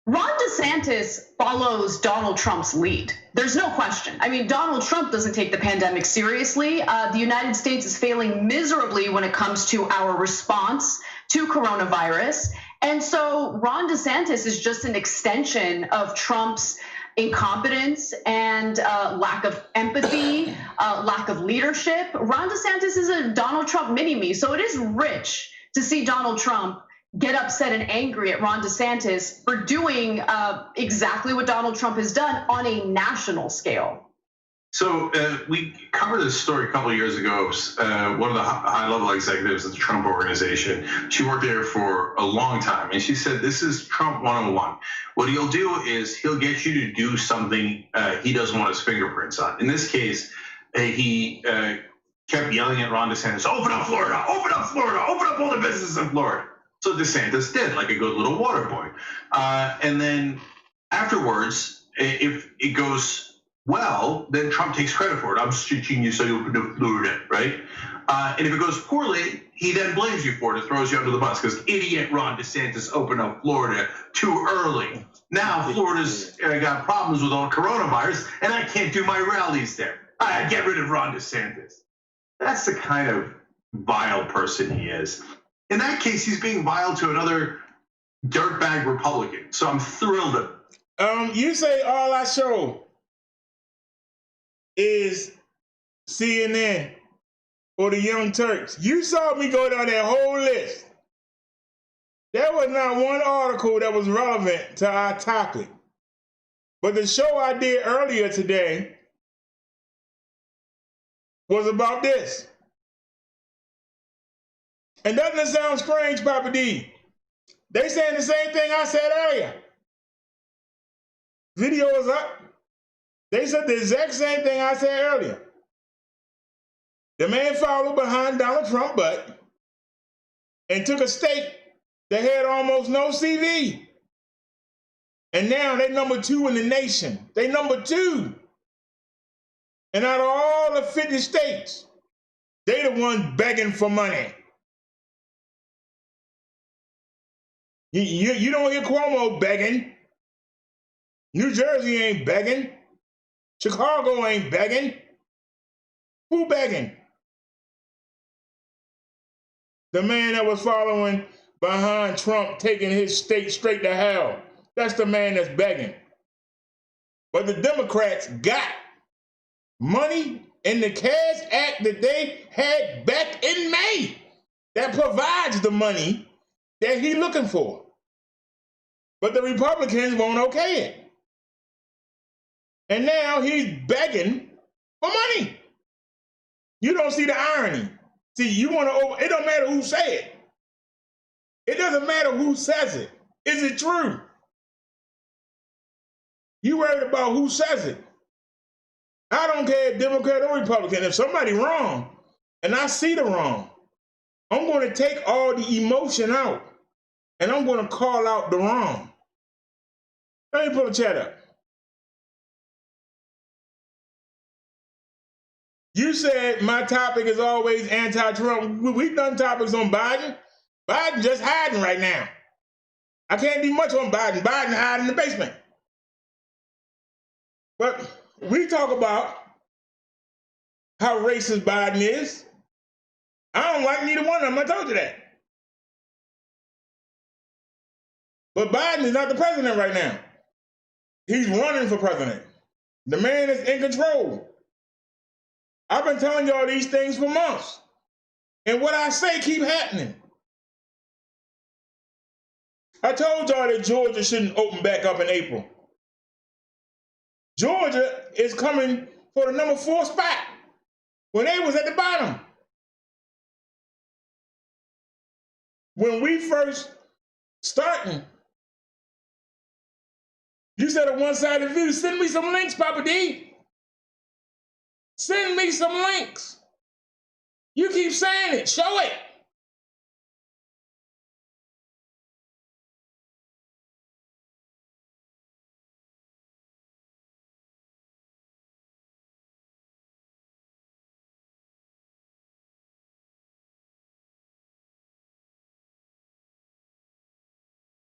Speaker 6: Ron DeSantis follows Donald Trump's lead. There's no question. I mean, Donald Trump doesn't take the pandemic seriously. The United States is failing miserably when it comes to our response to coronavirus. And so Ron DeSantis is just an extension of Trump's incompetence and lack of empathy, lack of leadership. Ron DeSantis is a Donald Trump mini-me. So it is rich to see Donald Trump get upset and angry at Ron DeSantis for doing exactly what Donald Trump has done on a national scale.
Speaker 8: So we covered this story a couple of years ago. One of the high-level executives of the Trump organization, she worked there for a long time, and she said, this is Trump 101. What he'll do is he'll get you to do something he doesn't want his fingerprints on. In this case, he kept yelling at Ron DeSantis, open up Florida, open up Florida, open up all the businesses in Florida. So DeSantis did, like a good little water boy. And then afterwards, if it goes well, then Trump takes credit for it. I'm teaching you so you open up Florida, right? And if it goes poorly, he then blames you for it and throws you under the bus because idiot Ron DeSantis opened up Florida too early. Now Florida's got problems with all coronavirus and I can't do my rallies there. I get rid of Ron DeSantis. That's the kind of vile person he is. In that case, he's being vile to another dirtbag Republican. So I'm thrilled at
Speaker 2: You say all I show is CNN or the Young Turks. You saw me go down that whole list. There was not one article that was relevant to our topic. But the show I did earlier today was about this. And doesn't it sound strange, Papa D? They saying the same thing I said earlier. Video is up. They said the exact same thing I said earlier. The man followed behind Donald Trump butt and took a state that had almost no CV. And now they number 2 in the nation. They number 2. And out of all the 50 states, they the one begging for money. You don't hear Cuomo begging. New Jersey ain't begging. Chicago ain't begging. Who begging? The man that was following behind Trump, taking his state straight to hell. That's the man that's begging. But the Democrats got money in the CARES Act that they had back in May that provides the money that he's looking for. But the Republicans won't okay it. And now he's begging for money. You don't see the irony. See, you want to, it don't matter who say it. It doesn't matter who says it. Is it true? You worried about who says it. I don't care if Democrat or Republican. If somebody wrong, and I see the wrong, I'm going to take all the emotion out, and I'm going to call out the wrong. Let me pull the chat up. You said my topic is always anti-Trump. We've done topics on Biden. Biden just hiding right now. I can't do much on Biden. Biden hiding in the basement. But we talk about how racist Biden is. I don't like neither one of them. I told you that. But Biden is not the president right now. He's running for president. The man is in control. I've been telling y'all these things for months. And what I say keep happening. I told y'all that Georgia shouldn't open back up in April. Georgia is coming for the number 4 spot when they was at the bottom. When we first starting, you said a one-sided view. Send me some links, Papa D. Send me some links. You keep saying it. Show it.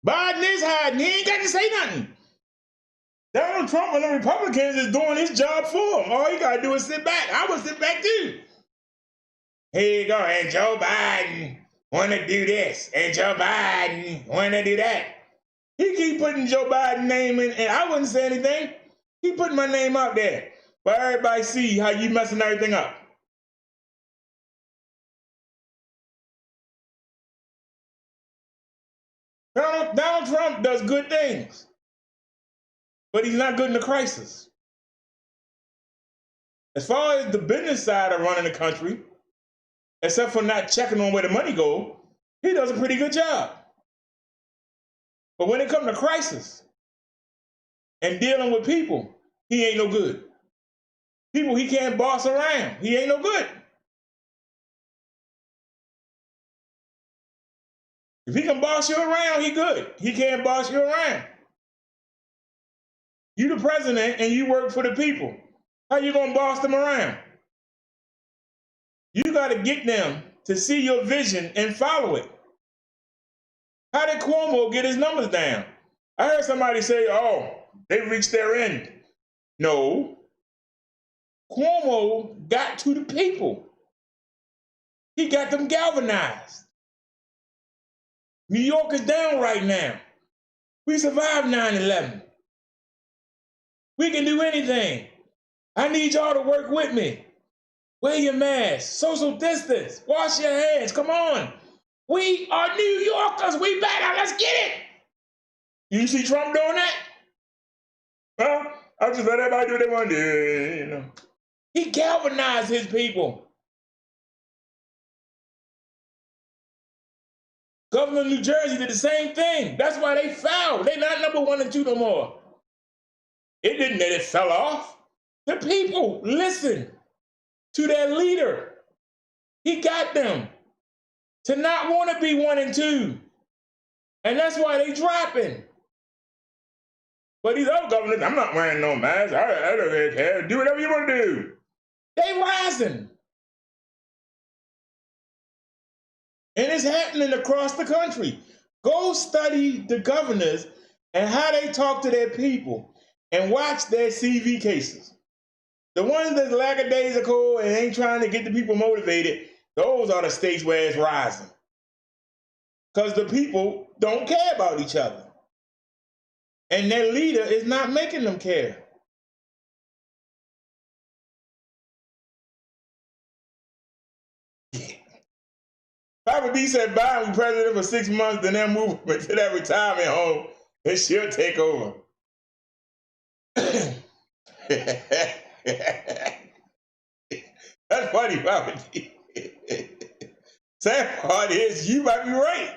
Speaker 2: Biden is hiding. He ain't got to say nothing. Donald Trump and the Republicans is doing his job for him. All he got to do is sit back. I would sit back too. Here you go. And Joe Biden want to do this. And Joe Biden want to do that. He keep putting Joe Biden's name in, and I wouldn't say anything. He putting my name out there. But everybody see how you messing everything up. Donald Trump does good things, but he's not good in the crisis. As far as the business side of running the country, except for not checking on where the money goes, he does a pretty good job. But when it comes to crisis and dealing with people, he ain't no good. People he can't boss around, he ain't no good. If he can boss you around, he good. He can't boss you around. You the president and you work for the people. How you gonna boss them around? You gotta get them to see your vision and follow it. How did Cuomo get his numbers down? I heard somebody say, oh, they reached their end. No. Cuomo got to the people. He got them galvanized. New York is down right now. We survived 9/11. We can do anything. I need y'all to work with me. Wear your mask, social distance, wash your hands, come on. We are New Yorkers, we better, let's get it. You see Trump doing that? Well, I just let everybody do what they want to do, you know. He galvanized his people. Governor of New Jersey did the same thing. That's why they fell. They're not number 1 and 2 no more. It didn't that it fell off. The people listened to their leader. He got them to not want to be 1 and 2. And that's why they dropping. But these other governors, I'm not wearing no mask. I don't really care. Do whatever you want to do. They rising. And it's happening across the country. Go study the governors and how they talk to their people and watch their CV cases. The ones that's lackadaisical and ain't trying to get the people motivated, those are the states where it's rising. Because the people don't care about each other. And their leader is not making them care. Papa B said Biden will be president for 6 months, then they'll move him to that retirement home and she'll take over. That's funny, Papa D. Sad part is you might be right.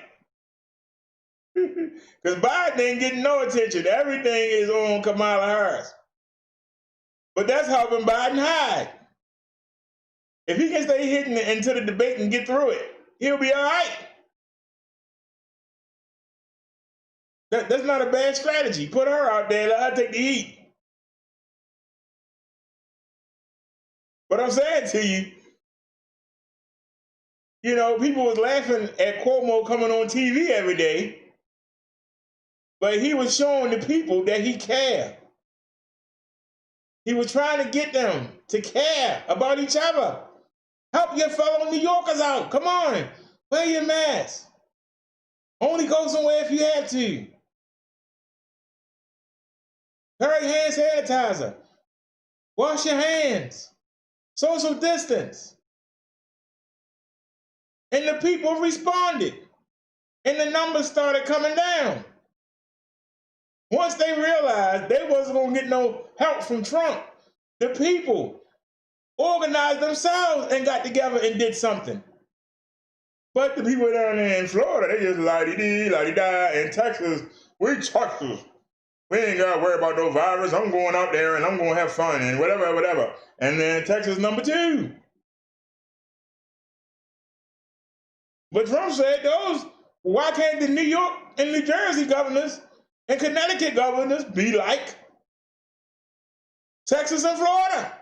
Speaker 2: Because Biden ain't getting no attention. Everything is on Kamala Harris. But that's helping Biden hide. If he can stay hidden into the debate and get through it, he'll be all right. That's not a bad strategy. Put her out there, let her take the heat. But I'm saying to you, you know, people was laughing at Cuomo coming on TV every day, but he was showing the people that he cared. He was trying to get them to care about each other. Help your fellow New Yorkers out. Come on, wear your mask. Only go somewhere if you have to. Carry hand sanitizer. Wash your hands. Social distance. And the people responded. And the numbers started coming down. Once they realized they wasn't going to get no help from Trump, the people organized themselves and got together and did something. But the people down there in Florida, they just la-di-di, la-di-da. In Texas, we Texas. We ain't got to worry about no virus. I'm going out there and I'm going to have fun and whatever, whatever. And then Texas number 2. But Trump said those, why can't the New York and New Jersey governors and Connecticut governors be like Texas and Florida?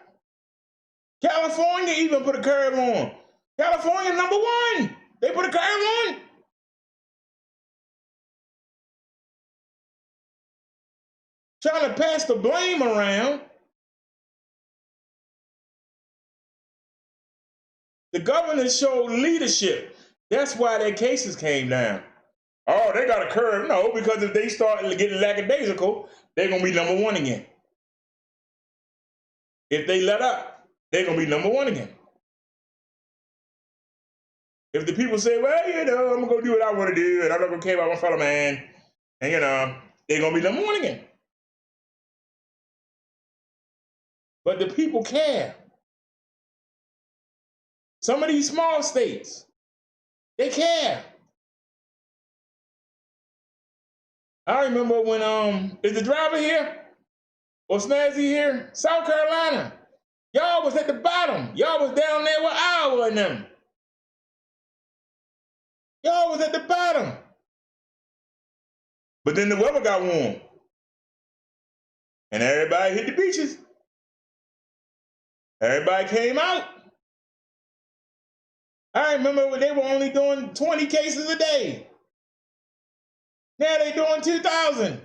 Speaker 2: California even put a curve on. California number 1. They put a curve on. trying to pass the blame around. The governor showed leadership. That's why their cases came down. Oh, they got a curve. No, because if they start getting lackadaisical, they're going to be number one again. If they let up, they're going to be number one again. If the people say, well, I'm going to go do what I want to do, and I'm not going to care about my fellow man, and, they're going to be number one again. But the people care. Some of these small states, they care. I remember when, is the driver here? Or Snazzy here? South Carolina. Y'all was at the bottom. Y'all was down there with Iowa and them. Y'all was at the bottom. But then the weather got warm. And everybody hit the beaches. Everybody came out. I remember when they were only doing 20 cases a day. Now they doing 2,000.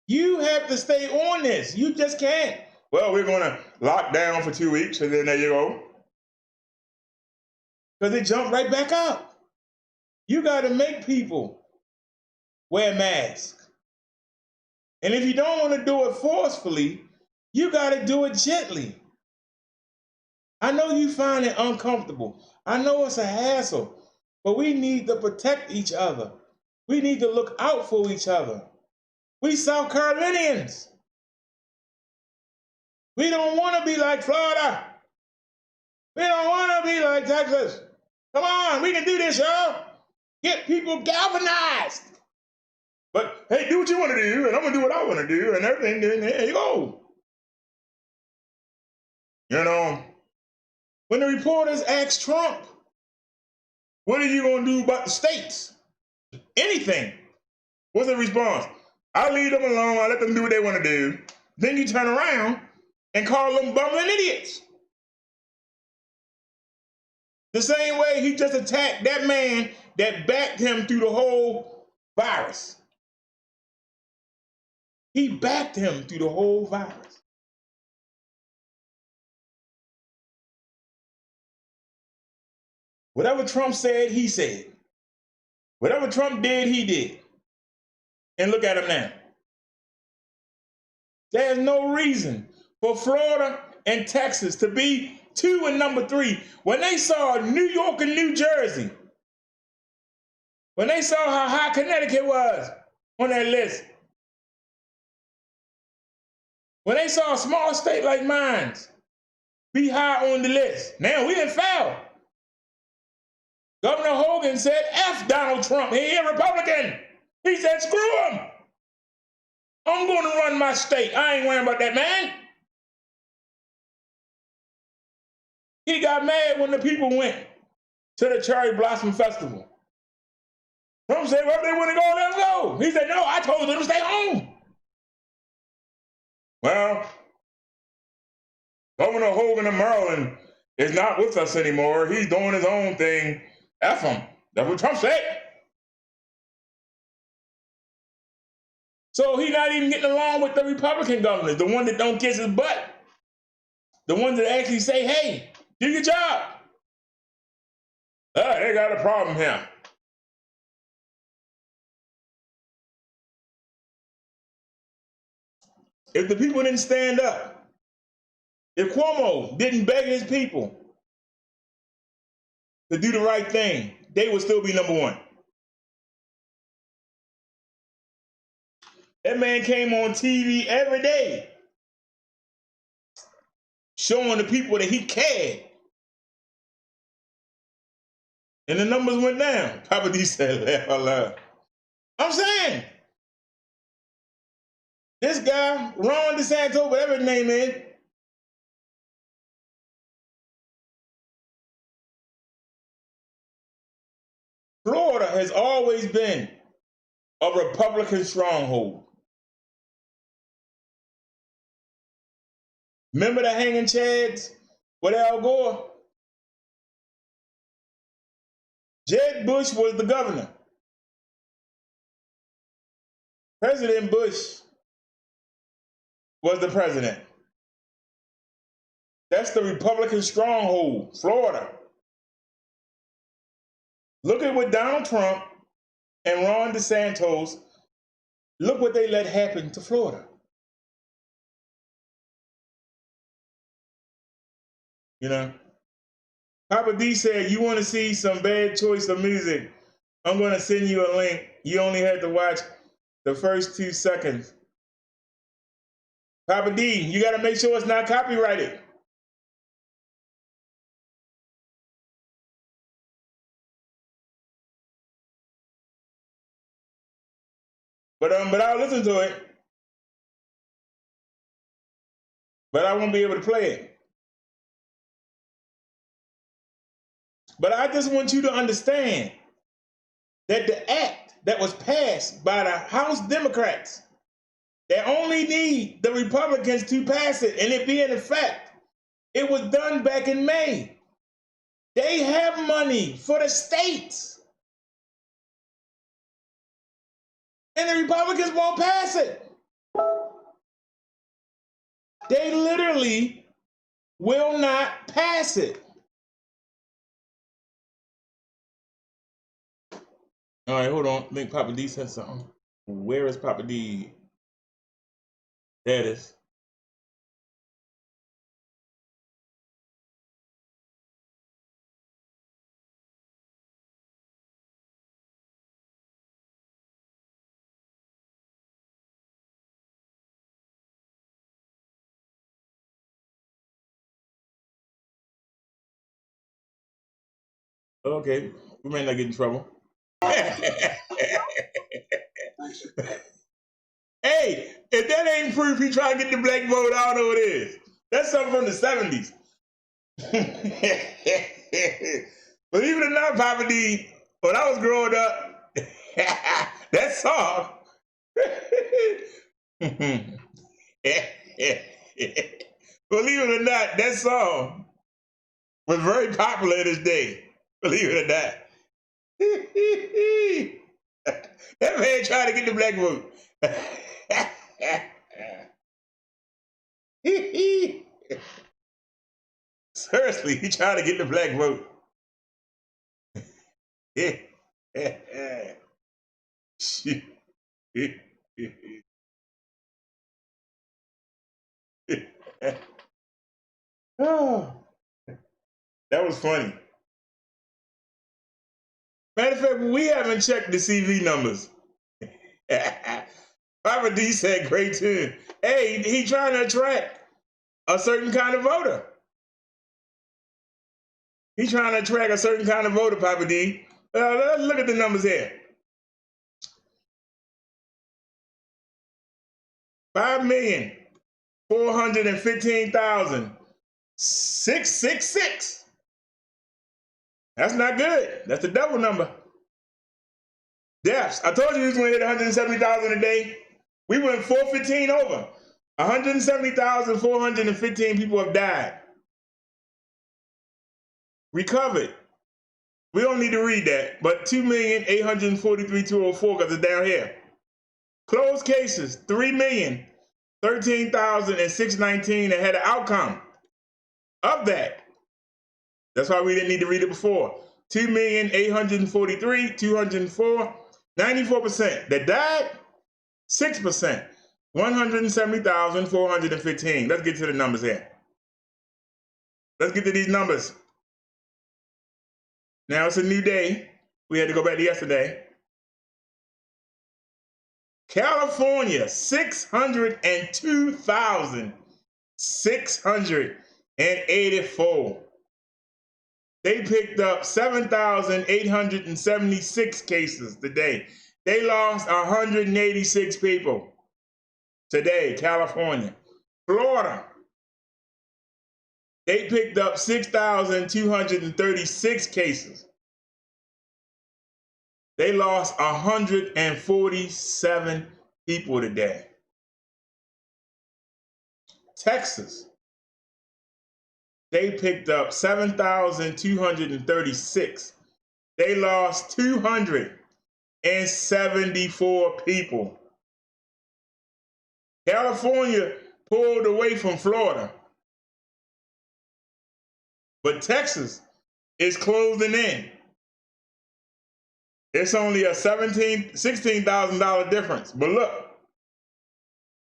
Speaker 2: You have to stay on this. You just can't. Well, we're going to lock down for 2 weeks, and then there you go. Because they jump right back up. You got to make people wear masks. And if you don't want to do it forcefully, you got to do it gently. I know you find it uncomfortable. I know it's a hassle, but we need to protect each other. We need to look out for each other. We South Carolinians. We don't want to be like Florida. We don't want to be like Texas. Come on, we can do this, y'all. Get people galvanized. But hey, do what you want to do, and I'm going to do what I want to do, and everything, then there you go. When the reporters asked Trump, what are you going to do about the states? Anything. What's the response? I leave them alone. I let them do what they want to do. Then you turn around and call them bumbling idiots. The same way he just attacked that man that backed him through the whole virus. He backed him through the whole virus. Whatever Trump said, he said. Whatever Trump did, he did. And look at him now. There's no reason for Florida and Texas to be 2 and number 3 when they saw New York and New Jersey. When they saw how high Connecticut was on that list. When they saw a small state like mine be high on the list. Now we didn't fail. Governor Hogan said, F Donald Trump, he a Republican. He said, screw him. I'm going to run my state. I ain't worrying about that man. He got mad when the people went to the Cherry Blossom Festival. Trump said, well, if they want to go, let them go. He said, no, I told them to stay home. Well, Governor Hogan of Maryland is not with us anymore. He's doing his own thing. F him. That's what Trump said. So he's not even getting along with the Republican governors, the one that don't kiss his butt. The ones that actually say, hey, do your job. They got a problem here. If the people didn't stand up, if Cuomo didn't beg his people to do the right thing, they would still be number 1. That man came on TV every day showing the people that he cared. And the numbers went down. Papa D said, laugh. I'm saying, this guy, Ron DeSantis, whatever his name is, Florida has always been a Republican stronghold. Remember the hanging chads with Al Gore? Jeb Bush was the governor. President Bush was the president. That's the Republican stronghold, Florida. Look at what Donald Trump and Ron DeSantis, look what they let happen to Florida. You know, Papa D said, you want to see some bad choice of music? I'm going to send you a link. You only had to watch the first 2 seconds. Papa D, you got to make sure it's not copyrighted. But I'll listen to it. But I won't be able to play it. But I just want you to understand that the act that was passed by the House Democrats, they only need the Republicans to pass it and it be in effect. It was done back in May. They have money for the states. And the Republicans won't pass it. They literally will not pass it. All right, hold on. I think Papa D said something. Where is Papa D? There it is. Okay, we may not get in trouble. Hey, if that ain't proof he trying to get the black vote, I don't know what it is. That's something from the 70s. Believe it or not, Papa D, when I was growing up, that song, believe it or not, that song was very popular in his day. Believe it or not. That man trying to get the black vote. Seriously, he trying to get the black vote. Oh, that was funny. Matter of fact, we haven't checked the CV numbers. Papa D said, great tune. Hey, he trying to attract a certain kind of voter. He's trying to attract a certain kind of voter, Papa D. Let's look at the numbers here. 5,415,666. That's not good. That's the double number. Deaths. I told you he was going to hit 170,000 a day. We went 415 over. 170,415 people have died. Recovered. We don't need to read that, but 2,843,204 because it's down here. Closed cases, 3,013,619 that had an outcome of that. That's why we didn't need to read it before. 2,843,204, 94%. That died, 6%. 170,415. Let's get to the numbers here. Let's get to these numbers. Now it's a new day. We had to go back to yesterday. California, 602,684. They picked up 7,876 cases today. They lost 186 people today, California. Florida, they picked up 6,236 cases. They lost 147 people today. Texas, they picked up 7,236. They lost 274 people. California pulled away from Florida, but Texas is closing in. It's only a $16,000 difference. But look,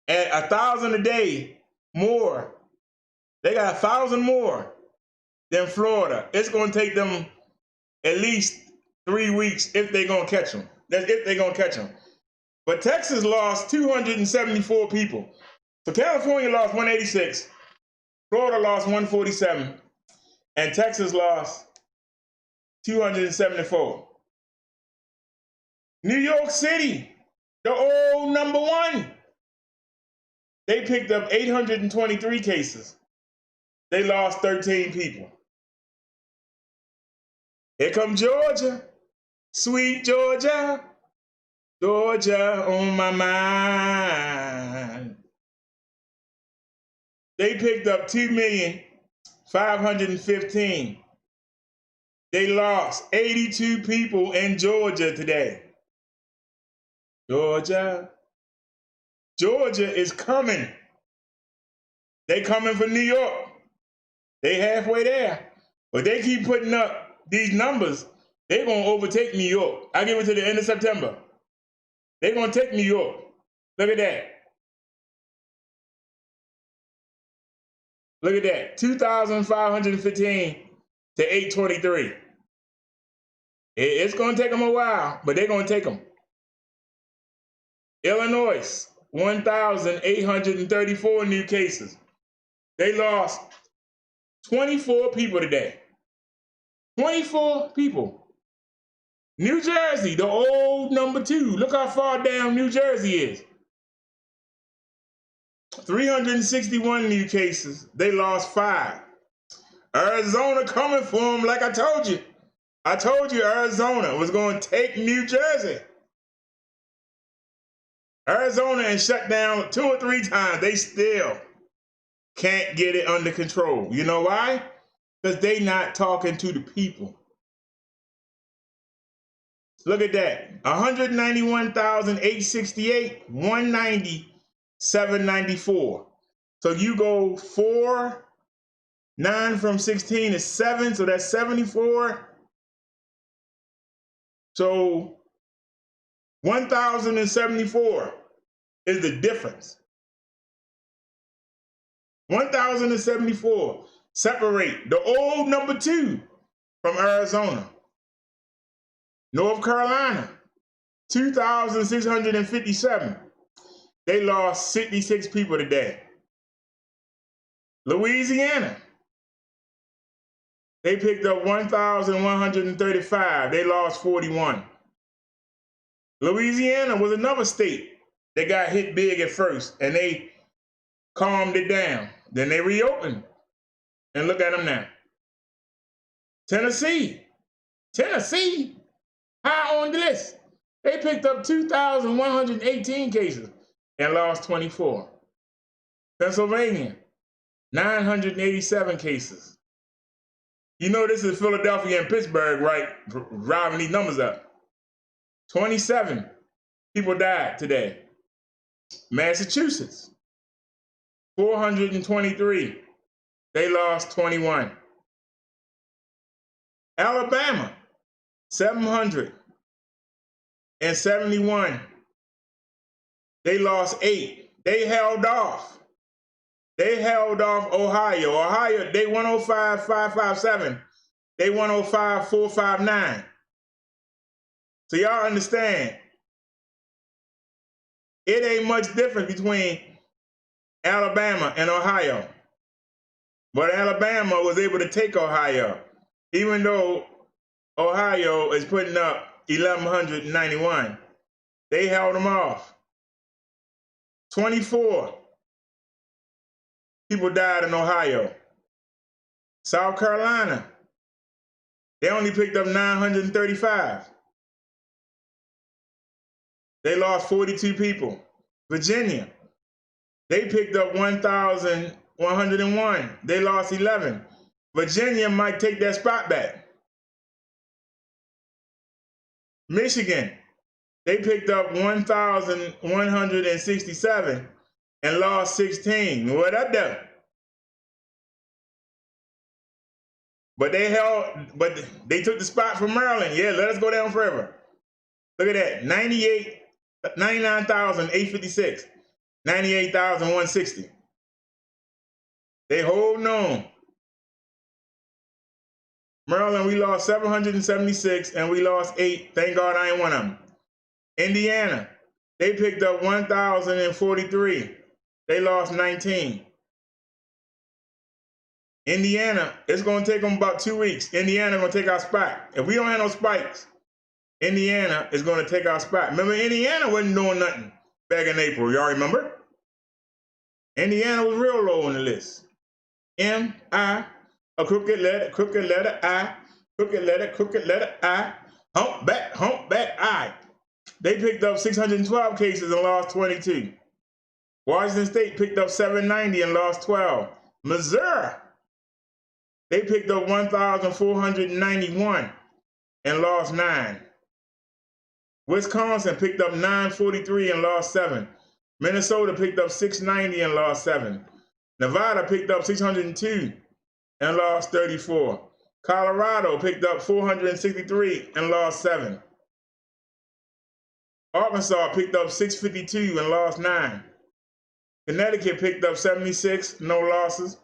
Speaker 2: at 1,000 a day more, they got 1,000 more than Florida. It's going to take them at least 3 weeks if they're going to catch them. That's if they're going to catch them. But Texas lost 274 people. So California lost 186, Florida lost 147, and Texas lost 274. New York City, the old number one, they picked up 823 cases. They lost 13 people. Here comes Georgia, sweet Georgia, Georgia on my mind. They picked up 2,515,000. They lost 82 people in Georgia today. Georgia. Georgia is coming. They coming for New York. They halfway there. But they keep putting up these numbers. They're going to overtake New York. I give it to the end of September. They're going to take New York. Look at that. Look at that. 2,515 to 823. It's going to take them a while, but they're going to take them. Illinois, 1,834 new cases. They lost 24 people today. 24 people. New Jersey, the old number two. Look how far down New Jersey is. 361 new cases. They lost 5. Arizona coming for them like I told you. I told you Arizona was going to take New Jersey. Arizona and shut down 2 or 3 times. They still can't get it under control. You know why? Because they not talking to the people. Look at that. 191,868, 190,794. So you go 4, 9 from 16 is 7, so that's 74. So 1,074 is the difference. 1,074 separate the old number 2 from Arizona. North Carolina, 2,657. They lost 66 people today. Louisiana, they picked up 1,135. They lost 41. Louisiana was another state that got hit big at first, and they calmed it down. Then they reopened. And look at them now. Tennessee, high on the list. They picked up 2,118 cases and lost 24. Pennsylvania, 987 cases. You know this is Philadelphia and Pittsburgh, right? Driving these numbers up. 27 people died today. Massachusetts, 423. They lost 21. Alabama, 771. They lost 8. They held off. Ohio. Ohio, they 105,557. They 105,459. So y'all understand, it ain't much difference between Alabama and Ohio. But Alabama was able to take Ohio, even though Ohio is putting up 1,191. They held them off. 24 people died in Ohio. South Carolina, they only picked up 935. They lost 42 people. Virginia, they picked up 1,101. They lost 11. Virginia might take that spot back. Michigan, they picked up 1,167 and lost 16. What up there? But they took the spot from Maryland. Yeah, let us go down further. Look at that. 99,856. 98,160. They holding on. Maryland, we lost 776 and we lost 8. Thank God I ain't one of them. Indiana, they picked up 1,043. They lost 19. Indiana, it's going to take them about 2 weeks. Indiana going to take our spot. If we don't have no spikes, Indiana is going to take our spot. Remember, Indiana wasn't doing nothing back in April. Y'all remember? Indiana was real low on the list. M-I, a crooked letter, I, crooked letter, I, humpback, I. They picked up 612 cases and lost 22. Washington State picked up 790 and lost 12. Missouri, they picked up 1,491 and lost 9. Wisconsin picked up 943 and lost 7. Minnesota picked up 690 and lost 7. Nevada picked up 602 and lost 34. Colorado picked up 463 and lost 7. Arkansas picked up 652 and lost 9. Connecticut picked up 76, no losses.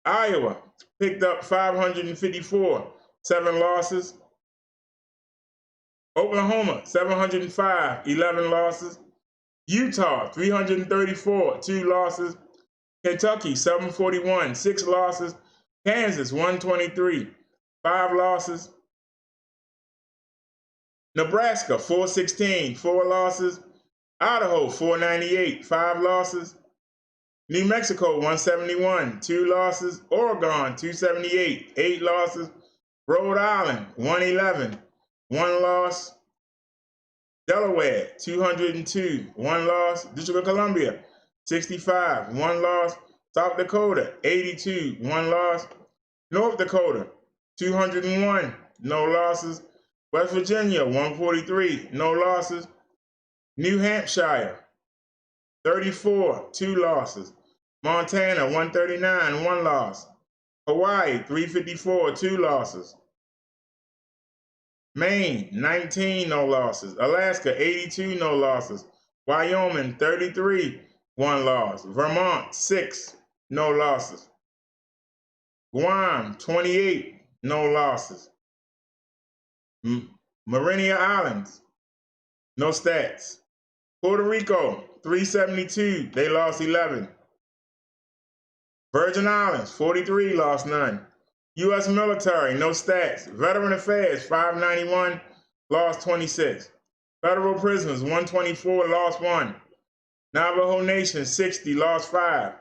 Speaker 2: Iowa picked up 554, 7 losses. Oklahoma, 705, 11 losses. Utah, 334, 2 losses. Kentucky, 741, 6 losses. Kansas, 123, 5 losses. Nebraska, 416, 4 losses. Idaho, 498, 5 losses. New Mexico, 171, 2 losses. Oregon, 278, 8 losses. Rhode Island, 111, 1 loss. Delaware, 202, 1 loss. District of Columbia, 65, 1 loss. South Dakota, 82, 1 loss. North Dakota, 201, no losses. West Virginia, 143, no losses. New Hampshire, 34, 2 losses. Montana, 139, 1 loss. Hawaii, 354, 2 losses. Maine, 19, no losses. Alaska, 82, no losses. Wyoming, 33, 1 loss. Vermont, 6, no losses. Guam, 28, no losses. Mariana Islands, no stats. Puerto Rico, 372, they lost 11. Virgin Islands, 43, lost none. U.S. military, no stats. Veteran Affairs, 591, lost 26. Federal prisoners, 124, lost 1. Navajo Nation, 60, lost 5.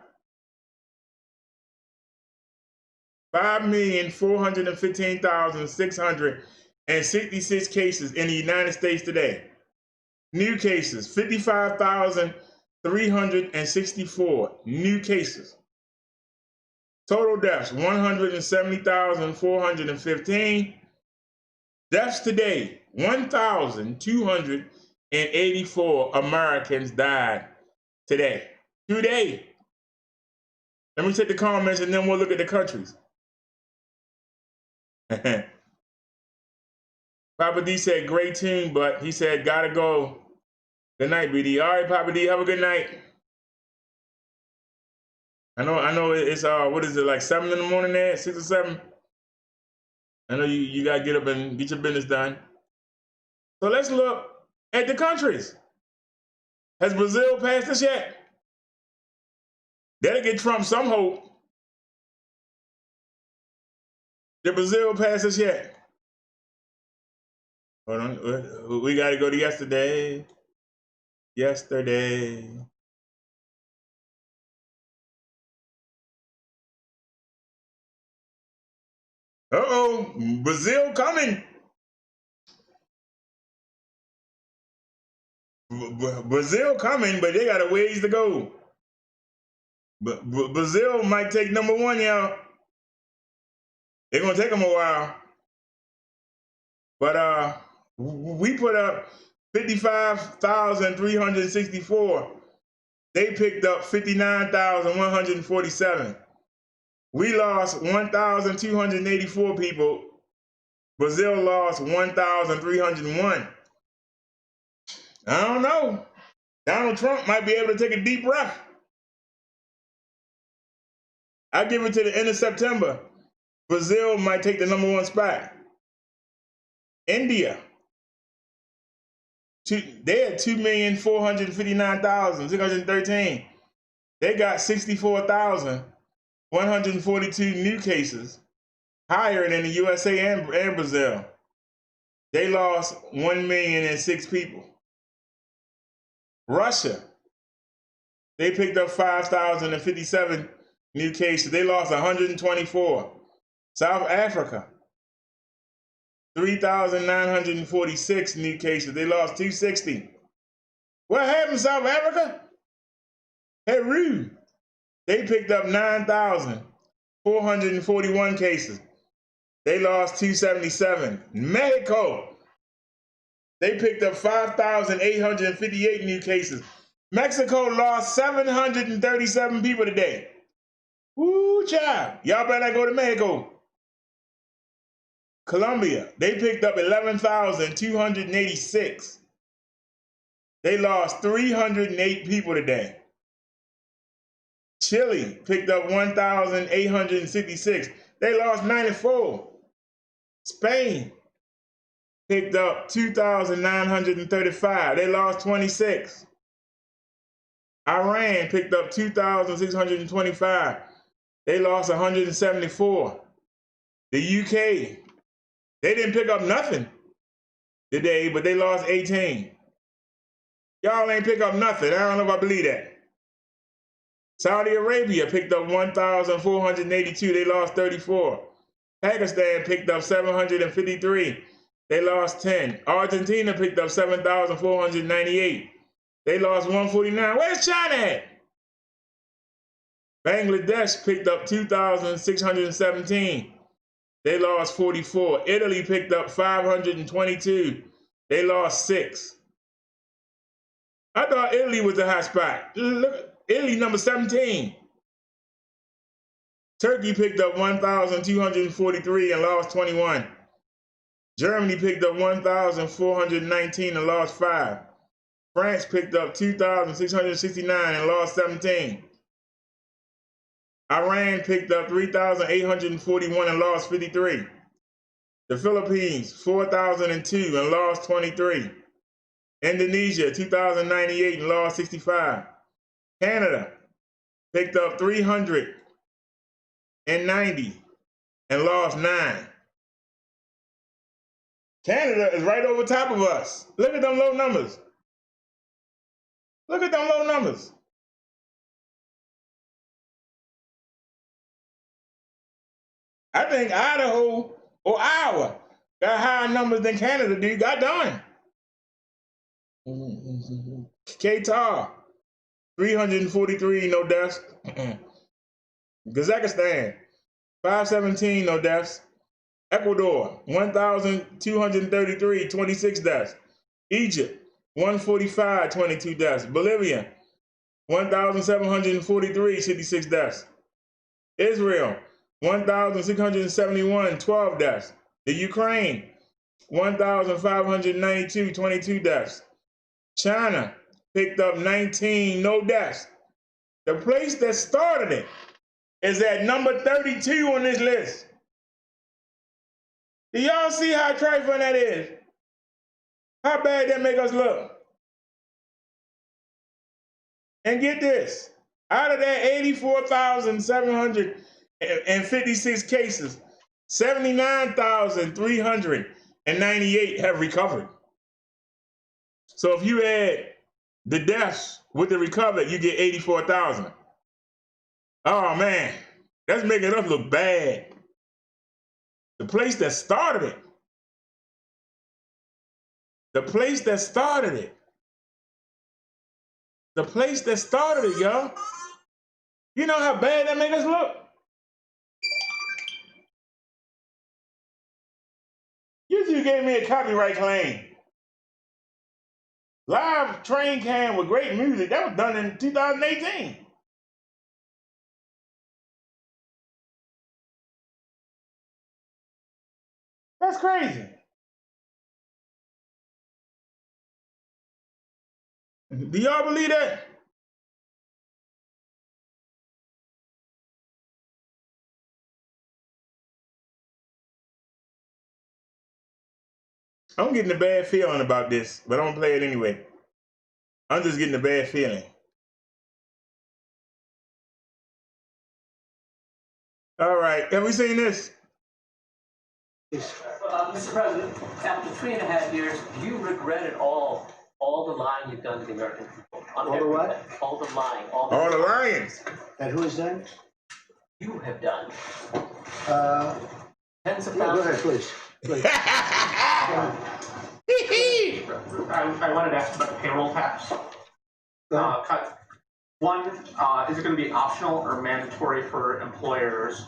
Speaker 2: 5,415,666 cases in the United States today. New cases, 55,364 new cases. Total deaths, 170,415. Deaths today, 1,284 Americans died today. Today. Let me take the comments and then we'll look at the countries. Papa D said, great tune, but he said, gotta go. Good night, BD. All right, Papa D, have a good night. I know it's what is it, like 7 in the morning there, 6 or 7? I know you gotta get up and get your business done. So let's look at the countries. Has Brazil passed us yet? That'll get Trump some hope. Did Brazil pass us yet? Hold on, we gotta go to yesterday. Yesterday. Uh-oh, Brazil coming. Brazil coming, but they got a ways to go. But Brazil might take number 1, y'all. They're gonna take them a while. But We put up 55,364. They picked up 59,147. We lost 1,284 people. Brazil lost 1,301. I don't know. Donald Trump might be able to take a deep breath. I give it to the end of September. Brazil might take the #1 spot. India, they had 2,459,613. They got 64,142 new cases, higher than the USA and Brazil. They lost 1,000,006 people. Russia, they picked up 5,057 new cases. They lost 124. South Africa, 3,946 new cases. They lost 260. What happened, South Africa? Peru, they picked up 9,441 cases. They lost 277. Mexico, they picked up 5,858 new cases. Mexico lost 737 people today. Woo, child. Y'all better not go to Mexico. Colombia, they picked up 11,286. They lost 308 people today. Chile picked up 1,866. They lost 94. Spain picked up 2,935. They lost 26. Iran picked up 2,625. They lost 174. The UK, they didn't pick up nothing today, but they lost 18. Y'all ain't pick up nothing. I don't know if I believe that. Saudi Arabia picked up 1,482. They lost 34. Pakistan picked up 753. They lost 10. Argentina picked up 7,498. They lost 149. Where's China at? Bangladesh picked up 2,617. They lost 44. Italy picked up 522. They lost 6. I thought Italy was the hot spot. Look, Italy number 17. Turkey picked up 1,243 and lost 21. Germany picked up 1,419 and lost 5. France picked up 2,669 and lost 17. Iran picked up 3,841 and lost 53. The Philippines, 4,002 and lost 23. Indonesia, 2,098 and lost 65. Canada picked up 390 and lost 9. Canada is right over top of us. Look at them low numbers. Look at them low numbers. I think Idaho or Iowa got higher numbers than Canada do. God darn. Qatar, 343, no deaths. Kazakhstan, 517, no deaths. Ecuador, 1,233, 26 deaths. Egypt, 145, 22 deaths. Bolivia, 1,743, 66 deaths. Israel, 1,671, 12 deaths. The Ukraine, 1,592, 22 deaths. China picked up 19, no deaths. The place that started it is at number 32 on this list. Do y'all see how trifling that is? How bad that make us look? And get this, out of that 84,756 cases, 79,398 have recovered. So if you add the deaths with the recovered, you get 84,000. Oh man, that's making us look bad. The place that started it. The place that started it. The place that started it, y'all. You know how bad that made us look? You you gave me a copyright claim. Live train can with great music. That was done in 2018. That's crazy. Do y'all believe that? I'm getting a bad feeling about this, but I'm gonna play it anyway. I'm just getting a bad feeling. All right, have we seen this?
Speaker 9: Mr. President, after 3.5 years, do you regret it all the lying you've done to the American people?
Speaker 4: All the what?
Speaker 9: All the lying. All
Speaker 2: the lying.
Speaker 4: And who is that?
Speaker 9: You have done. Tens of thousands.
Speaker 4: Go ahead, please.
Speaker 10: I wanted to ask about the payroll tax cut. One, is it going to be optional or mandatory for employers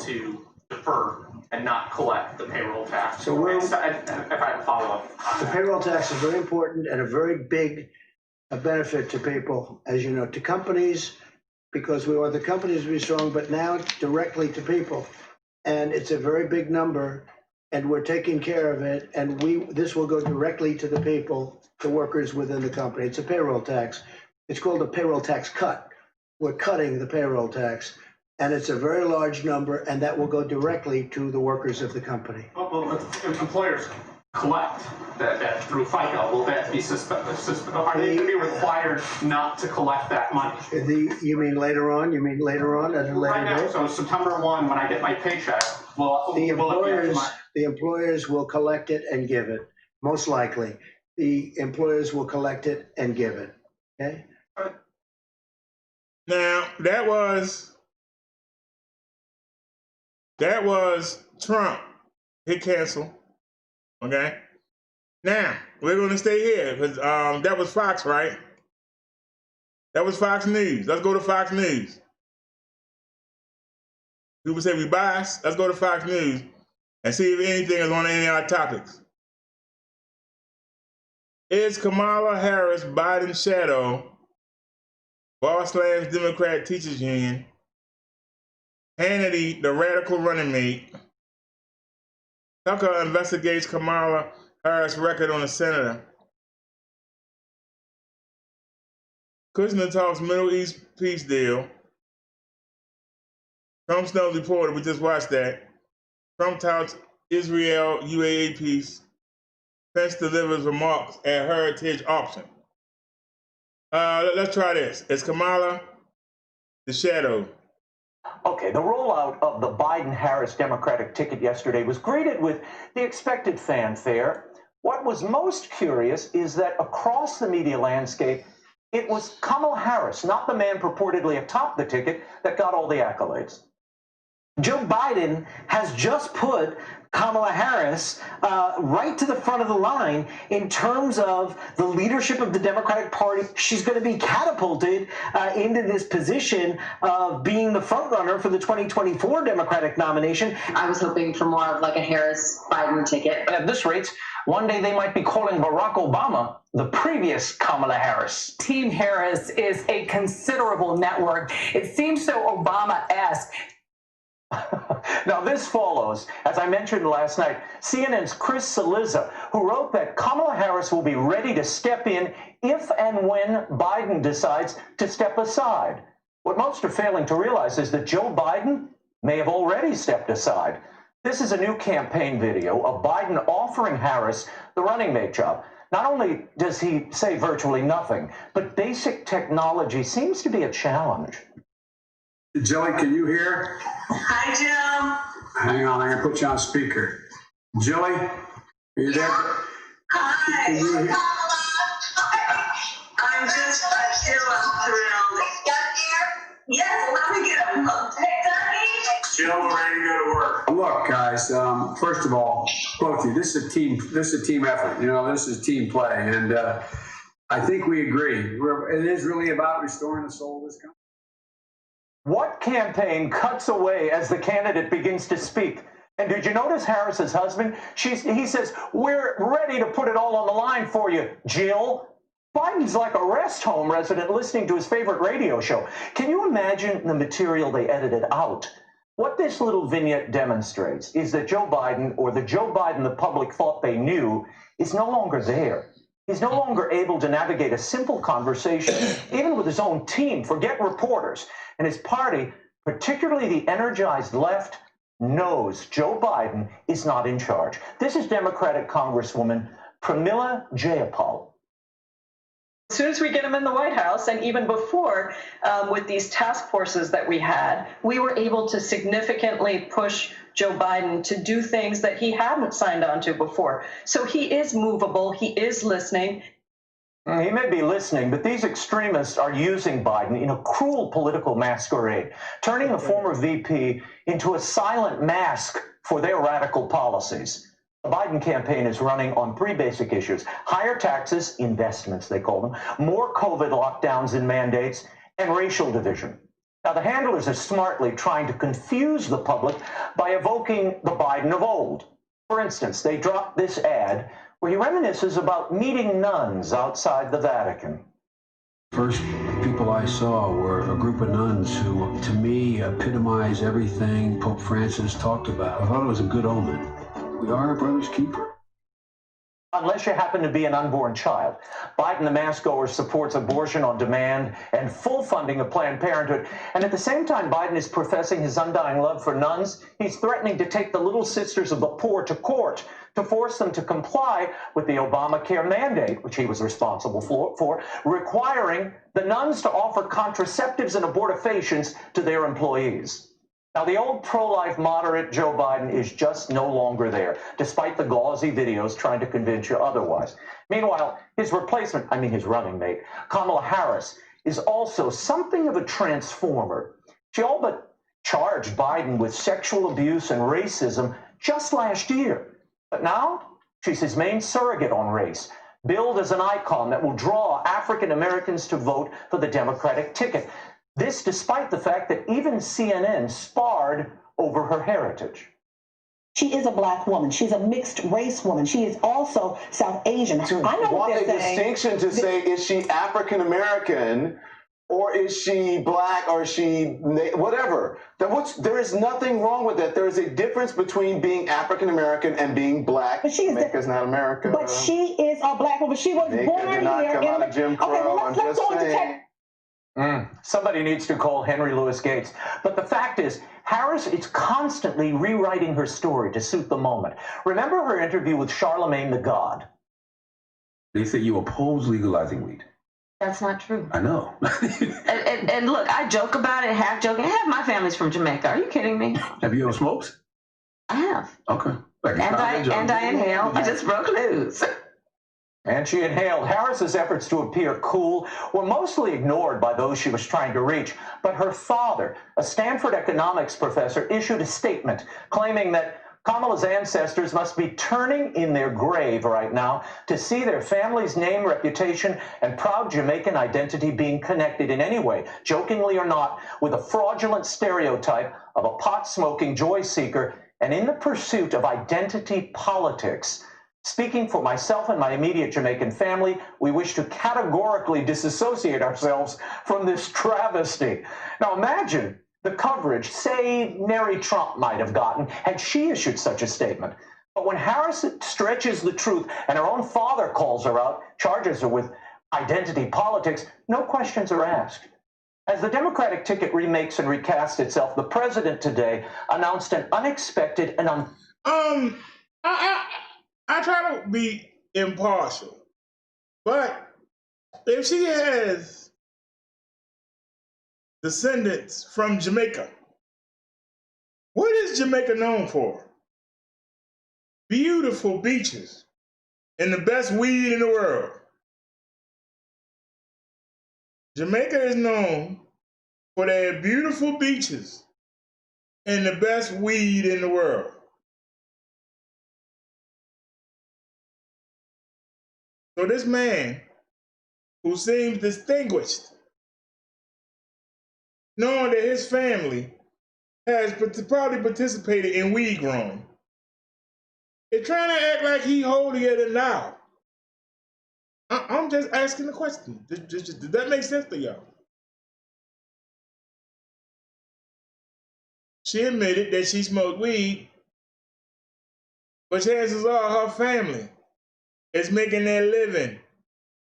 Speaker 10: to defer and not collect the payroll tax?
Speaker 4: So
Speaker 10: if I can follow up.
Speaker 4: The payroll tax is very important and a very big benefit to people, as you know, to companies, because we want the companies to be strong, but now directly to people. And it's a very big number, and we're taking care of it, and this will go directly to the people, the workers within the company. It's a payroll tax. It's called a payroll tax cut. We're cutting the payroll tax, and it's a very large number, and that will go directly to the workers of the company.
Speaker 10: Well, if employers collect that through FICA, will that be suspended? Are they going to be required not to collect that money?
Speaker 4: You mean later on? You mean later on at a later
Speaker 10: right now,
Speaker 4: date?
Speaker 10: So September 1, when I get my paycheck,
Speaker 4: the employers will collect it and give it, most likely. The employers will collect it and give it, okay?
Speaker 2: Now, that was Trump. Hit cancel. Okay. Now, we're going to stay here because that was Fox, right? That was Fox News. Let's go to Fox News. People say we biased. Let's go to Fox News and see if anything is on any of our topics. Is Kamala Harris Biden's shadow? Boss slams Democrat Teachers Union. Hannity, the radical running mate. Tucker investigates Kamala Harris' record on the senator. Kushner talks Middle East peace deal. Trump snubbed reporter, we just watched that. Trump touts Israel UAE peace. Pence delivers remarks at Heritage auction. Let's try this. Is Kamala the shadow?
Speaker 11: Okay, the rollout of the Biden-Harris Democratic ticket yesterday was greeted with the expected fanfare. What was most curious is that across the media landscape, it was Kamala Harris, not the man purportedly atop the ticket, that got all the accolades.
Speaker 12: Joe Biden has just put Kamala Harris right to the front of the line in terms of the leadership of the Democratic Party. She's going to be catapulted into this position of being the front runner for the 2024 Democratic nomination.
Speaker 13: I was hoping for more of like a Harris-Biden ticket.
Speaker 11: At this rate, one day they might be calling Barack Obama the previous Kamala Harris.
Speaker 14: Team Harris is a considerable network. It seems so Obama-esque.
Speaker 11: Now, this follows, as I mentioned last night, CNN's Chris Cillizza, who wrote that Kamala Harris will be ready to step in if and when Biden decides to step aside. What most are failing to realize is that Joe Biden may have already stepped aside. This is a new campaign video of Biden offering Harris the running mate job. Not only does he say virtually nothing, but basic technology seems to be a challenge.
Speaker 15: Joey, can you hear?
Speaker 16: Hi, Jim.
Speaker 15: Hang on, I'm going to put you on speaker. Joey, are you there?
Speaker 16: Hi.
Speaker 15: Can you hear?
Speaker 16: I'm just thrilled. Got here? Yes, let me get a look. Hey, Donnie.
Speaker 15: Jill, we're ready to go to work. Look, guys, first of all, both of you, this is a team effort. You know, this is team play. And I think we agree. It is really about restoring the soul of this country.
Speaker 11: What campaign cuts away as the candidate begins to speak? And did you notice Harris's husband? He says, we're ready to put it all on the line for you, Jill. Biden's like a rest home resident listening to his favorite radio show. Can you imagine the material they edited out? What this little vignette demonstrates is that Joe Biden, or the Joe Biden the public thought they knew, is no longer there. He's no longer able to navigate a simple conversation, even with his own team. Forget reporters. And his party, particularly the energized left, knows Joe Biden is not in charge. This is Democratic Congresswoman Pramila Jayapal.
Speaker 6: As soon as we get him in the White House, and even before, with these task forces that we had, we were able to significantly push Joe Biden to do things that he hadn't signed on to before. So he is movable. He is listening.
Speaker 11: He may be listening, but these extremists are using Biden in a cruel political masquerade, turning the former VP into a silent mask for their radical policies. The Biden campaign is running on three basic issues: higher taxes, investments they call them, more COVID lockdowns and mandates, and racial division. Now, the handlers are smartly trying to confuse the public by evoking the Biden of old. For instance, they dropped this ad where he reminisces about meeting nuns outside the Vatican.
Speaker 17: First people I saw were a group of nuns who, to me, epitomize everything Pope Francis talked about. I thought it was a good omen. We are a brother's keeper.
Speaker 11: Unless you happen to be an unborn child. Biden, the mask-goer, supports abortion on demand and full funding of Planned Parenthood. And at the same time Biden is professing his undying love for nuns, he's threatening to take the Little Sisters of the Poor to court to force them to comply with the Obamacare mandate, which he was responsible for, requiring the nuns to offer contraceptives and abortifacients to their employees. Now, the old pro-life moderate Joe Biden is just no longer there, despite the gauzy videos trying to convince you otherwise. Meanwhile, his replacement, his running mate, Kamala Harris, is also something of a transformer. She all but charged Biden with sexual abuse and racism just last year. But now, she's his main surrogate on race, billed as an icon that will draw African Americans to vote for the Democratic ticket. This despite the fact that even CNN sparred over her heritage.
Speaker 18: She is a black woman. She's a mixed race woman. She is also South Asian. I know what they're saying.
Speaker 19: Want a distinction to say, is she African American, or is she black, or is she whatever? There is nothing wrong with that. There is a difference between being African American and being black. But America's not America.
Speaker 18: But she is a black woman. She was born
Speaker 19: did not
Speaker 18: here.
Speaker 19: Come out of Jim Crow.
Speaker 18: Okay, well, let's go into tech.
Speaker 11: Somebody needs to call Henry Louis Gates. But the fact is, Harris is constantly rewriting her story to suit the moment. Remember her interview with Charlemagne the God?
Speaker 17: They say you oppose legalizing weed.
Speaker 20: That's not true.
Speaker 17: I know.
Speaker 20: and look, I joke about it, half joking. Half my family's from Jamaica. Are you kidding me?
Speaker 17: Have you ever smoked?
Speaker 20: I have.
Speaker 17: Okay.
Speaker 20: And I inhale. I just broke loose.
Speaker 11: And she inhaled. Harris's efforts to appear cool were mostly ignored by those she was trying to reach. But her father, a Stanford economics professor, issued a statement claiming that Kamala's ancestors must be turning in their grave right now to see their family's name, reputation, and proud Jamaican identity being connected in any way, jokingly or not, with a fraudulent stereotype of a pot-smoking joy seeker and in the pursuit of identity politics. Speaking for myself and my immediate Jamaican family, we wish to categorically disassociate ourselves from this travesty. Now imagine the coverage, say, Mary Trump might have gotten had she issued such a statement. But when Harris stretches the truth and her own father calls her out, charges her with identity politics, no questions are asked. As the Democratic ticket remakes and recasts itself, the president today announced an unexpected and
Speaker 2: I try to be impartial, but if she has descendants from Jamaica, what is Jamaica known for? Beautiful beaches and the best weed in the world. Jamaica is known for their beautiful beaches and the best weed in the world. So this man, who seems distinguished, knowing that his family has probably participated in weed growing, is trying to act like he holier than thou. I'm just asking the question. Does that make sense to y'all? She admitted that she smoked weed, but chances are her family is making their living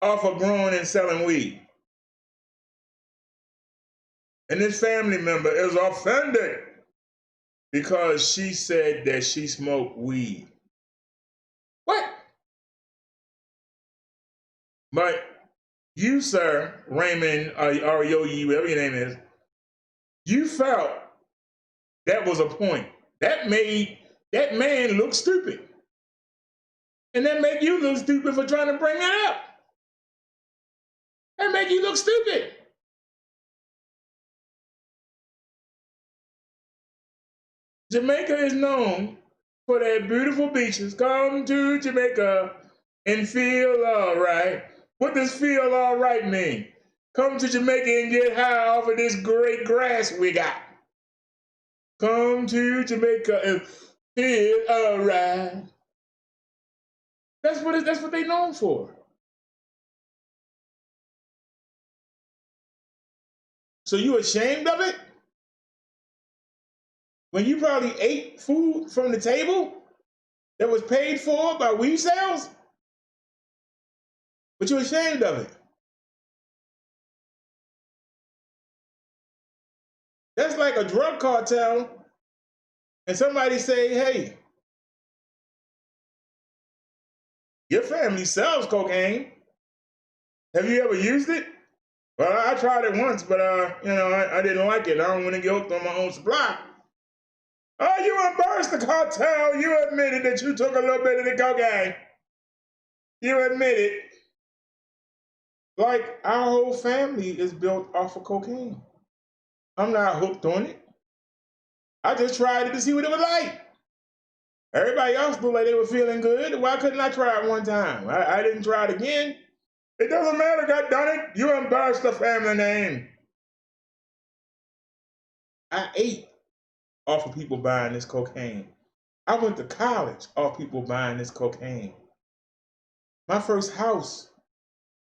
Speaker 2: off of growing and selling weed. And this family member is offended because she said that she smoked weed. What? But you, sir, Raymond, or Yogi, whatever your name is, you felt that was a point. That made that man look stupid. And that make you look stupid for trying to bring that up. That make you look stupid. Jamaica is known for their beautiful beaches. Come to Jamaica and feel all right. What does feel all right mean? Come to Jamaica and get high off of this great grass we got. Come to Jamaica and feel all right. That's what they known for. So you ashamed of it? When you probably ate food from the table that was paid for by weed sales? But you're ashamed of it. That's like a drug cartel and somebody say, hey, your family sells cocaine. Have you ever used it? Well, I tried it once, but I didn't like it. I don't want to get hooked on my own supply. Oh, you embarrassed the cartel. You admitted that you took a little bit of the cocaine. You admit it. Like, our whole family is built off of cocaine. I'm not hooked on it. I just tried it to see what it was like. Everybody else looked like they were feeling good. Why couldn't I try it one time? I didn't try it again. It doesn't matter, God done it. You embarrassed the family name. I ate off of people buying this cocaine. I went to college off people buying this cocaine. My first house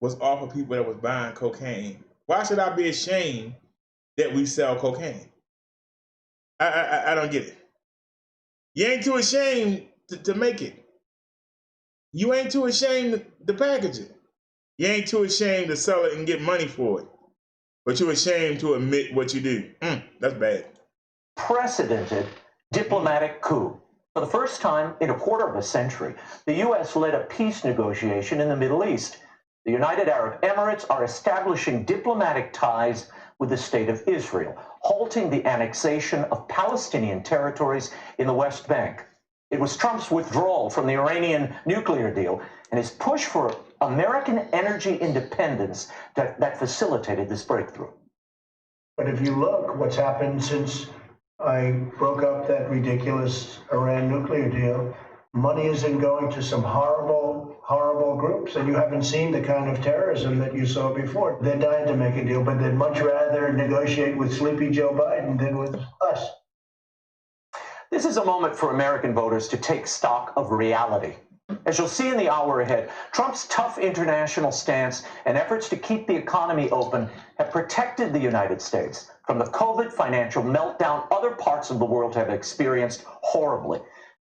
Speaker 2: was off of people that was buying cocaine. Why should I be ashamed that we sell cocaine? I don't get it. You ain't too ashamed to make it. You ain't too ashamed to package it. You ain't too ashamed to sell it and get money for it. But you're ashamed to admit what you do. That's bad.
Speaker 11: Precedented diplomatic coup. For the first time in a quarter of a century, the U.S. led a peace negotiation in the Middle East. The United Arab Emirates are establishing diplomatic ties with the state of Israel, halting the annexation of Palestinian territories in the West Bank. It was Trump's withdrawal from the Iranian nuclear deal and his push for American energy independence that facilitated this breakthrough.
Speaker 4: But if you look what's happened since I broke up that ridiculous Iran nuclear deal, money isn't going to some horrible, horrible groups, and you haven't seen the kind of terrorism that you saw before. They're dying to make a deal, but they'd much rather negotiate with sleepy Joe Biden than with us.
Speaker 11: This is a moment for American voters to take stock of reality. As you'll see in the hour ahead, Trump's tough international stance and efforts to keep the economy open have protected the United States from the COVID financial meltdown other parts of the world have experienced horribly.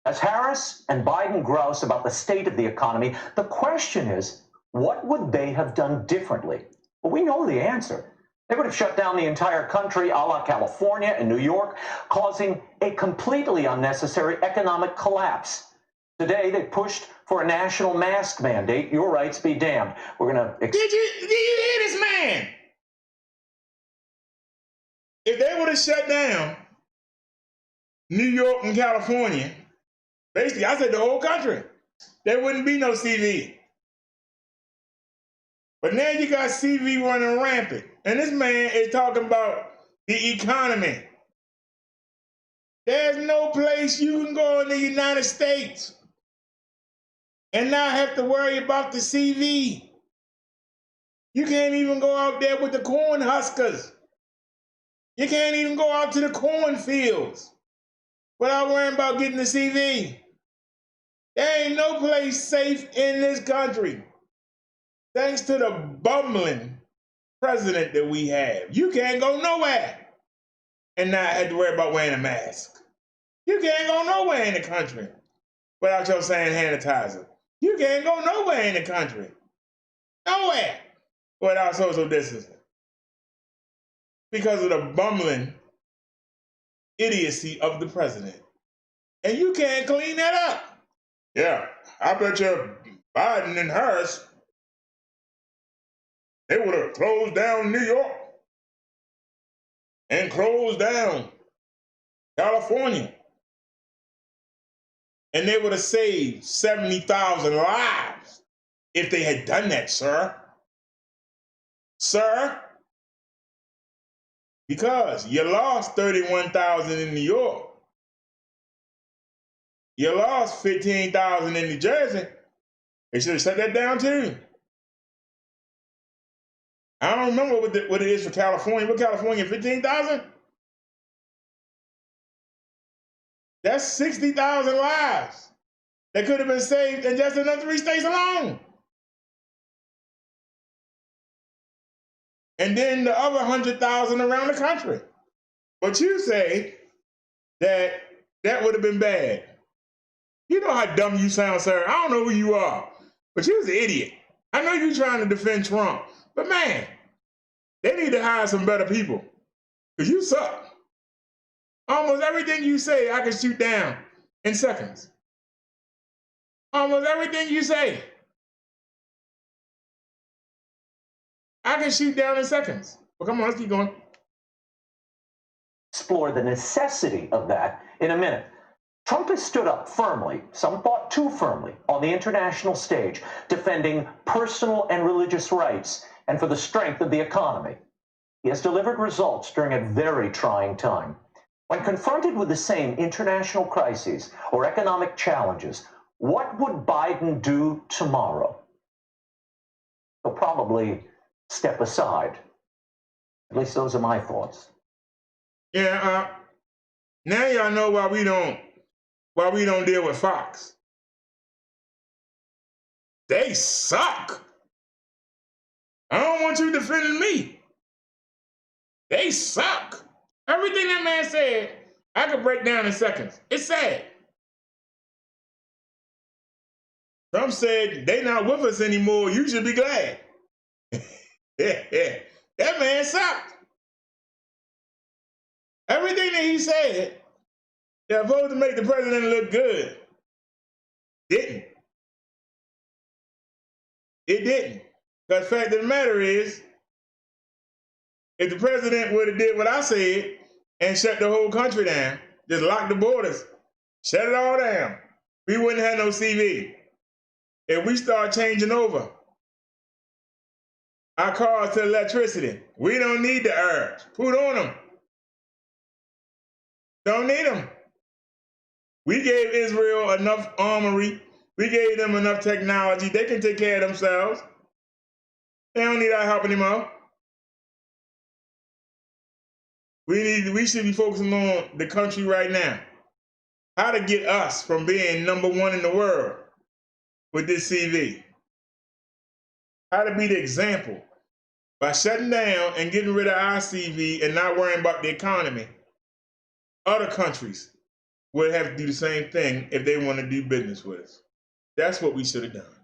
Speaker 11: As Harris and Biden grouse about the state of the economy, the question is, what would they have done differently? Well, we know the answer. They would have shut down the entire country, a la California and New York, causing a completely unnecessary economic collapse. Today, they pushed for a national mask mandate. Your rights be damned. We're going to...
Speaker 2: Did you hear this man? If they would have shut down New York and California, basically, I said the whole country, there wouldn't be no CV. But now you got CV running rampant. And this man is talking about the economy. There's no place you can go in the United States and not have to worry about the CV. You can't even go out there with the corn huskers. You can't even go out to the cornfields without worrying about getting the CV. There ain't no place safe in this country. Thanks to the bumbling president that we have. You can't go nowhere and not have to worry about wearing a mask. You can't go nowhere in the country without your saying sanitizer. You can't go nowhere in the country. Nowhere without social distancing. Because of the bumbling idiocy of the president. And you can't clean that up. Yeah, I bet you Biden and Harris, they would have closed down New York and closed down California. And they would have saved 70,000 lives if they had done that, sir. Sir, because you lost 31,000 in New York. You lost 15,000 in New Jersey. They should have shut that down too. I don't remember what it is for California. What California, 15,000? That's 60,000 lives that could have been saved in just in the 3 states alone. And then the other 100,000 around the country. But you say that that would have been bad. You know how dumb you sound, sir. I don't know who you are, but you're an idiot. I know you're trying to defend Trump, but man, they need to hire some better people, because you suck. Almost everything you say, I can shoot down in seconds. Almost everything you say, I can shoot down in seconds. Well, come on, let's keep going.
Speaker 11: Explore the necessity of that in a minute. Trump has stood up firmly, some thought too firmly, on the international stage, defending personal and religious rights and for the strength of the economy. He has delivered results during a very trying time. When confronted with the same international crises or economic challenges, what would Biden do tomorrow? He'll probably step aside. At least those are my thoughts.
Speaker 2: Yeah, now y'all know why we don't deal with Fox. They suck. I don't want you defending me. They suck. Everything that man said, I could break down in seconds. It's sad. Trump said, they not with us anymore. You should be glad. That man sucked. Everything that he said, they're supposed to make the president look good. Didn't. It didn't. Because the fact of the matter is, if the president would have did what I said and shut the whole country down, just lock the borders, shut it all down, we wouldn't have no CV. If we start changing over our cars to electricity, we don't need the urge. Put on them. Don't need them. We gave Israel enough armory. We gave them enough technology. They can take care of themselves. They don't need our help anymore. We should be focusing on the country right now. How to get us from being #1 in the world with this CV. How to be the example by shutting down and getting rid of our CV and not worrying about the economy. Other countries would have to do the same thing if they want to do business with us. That's what we should have done.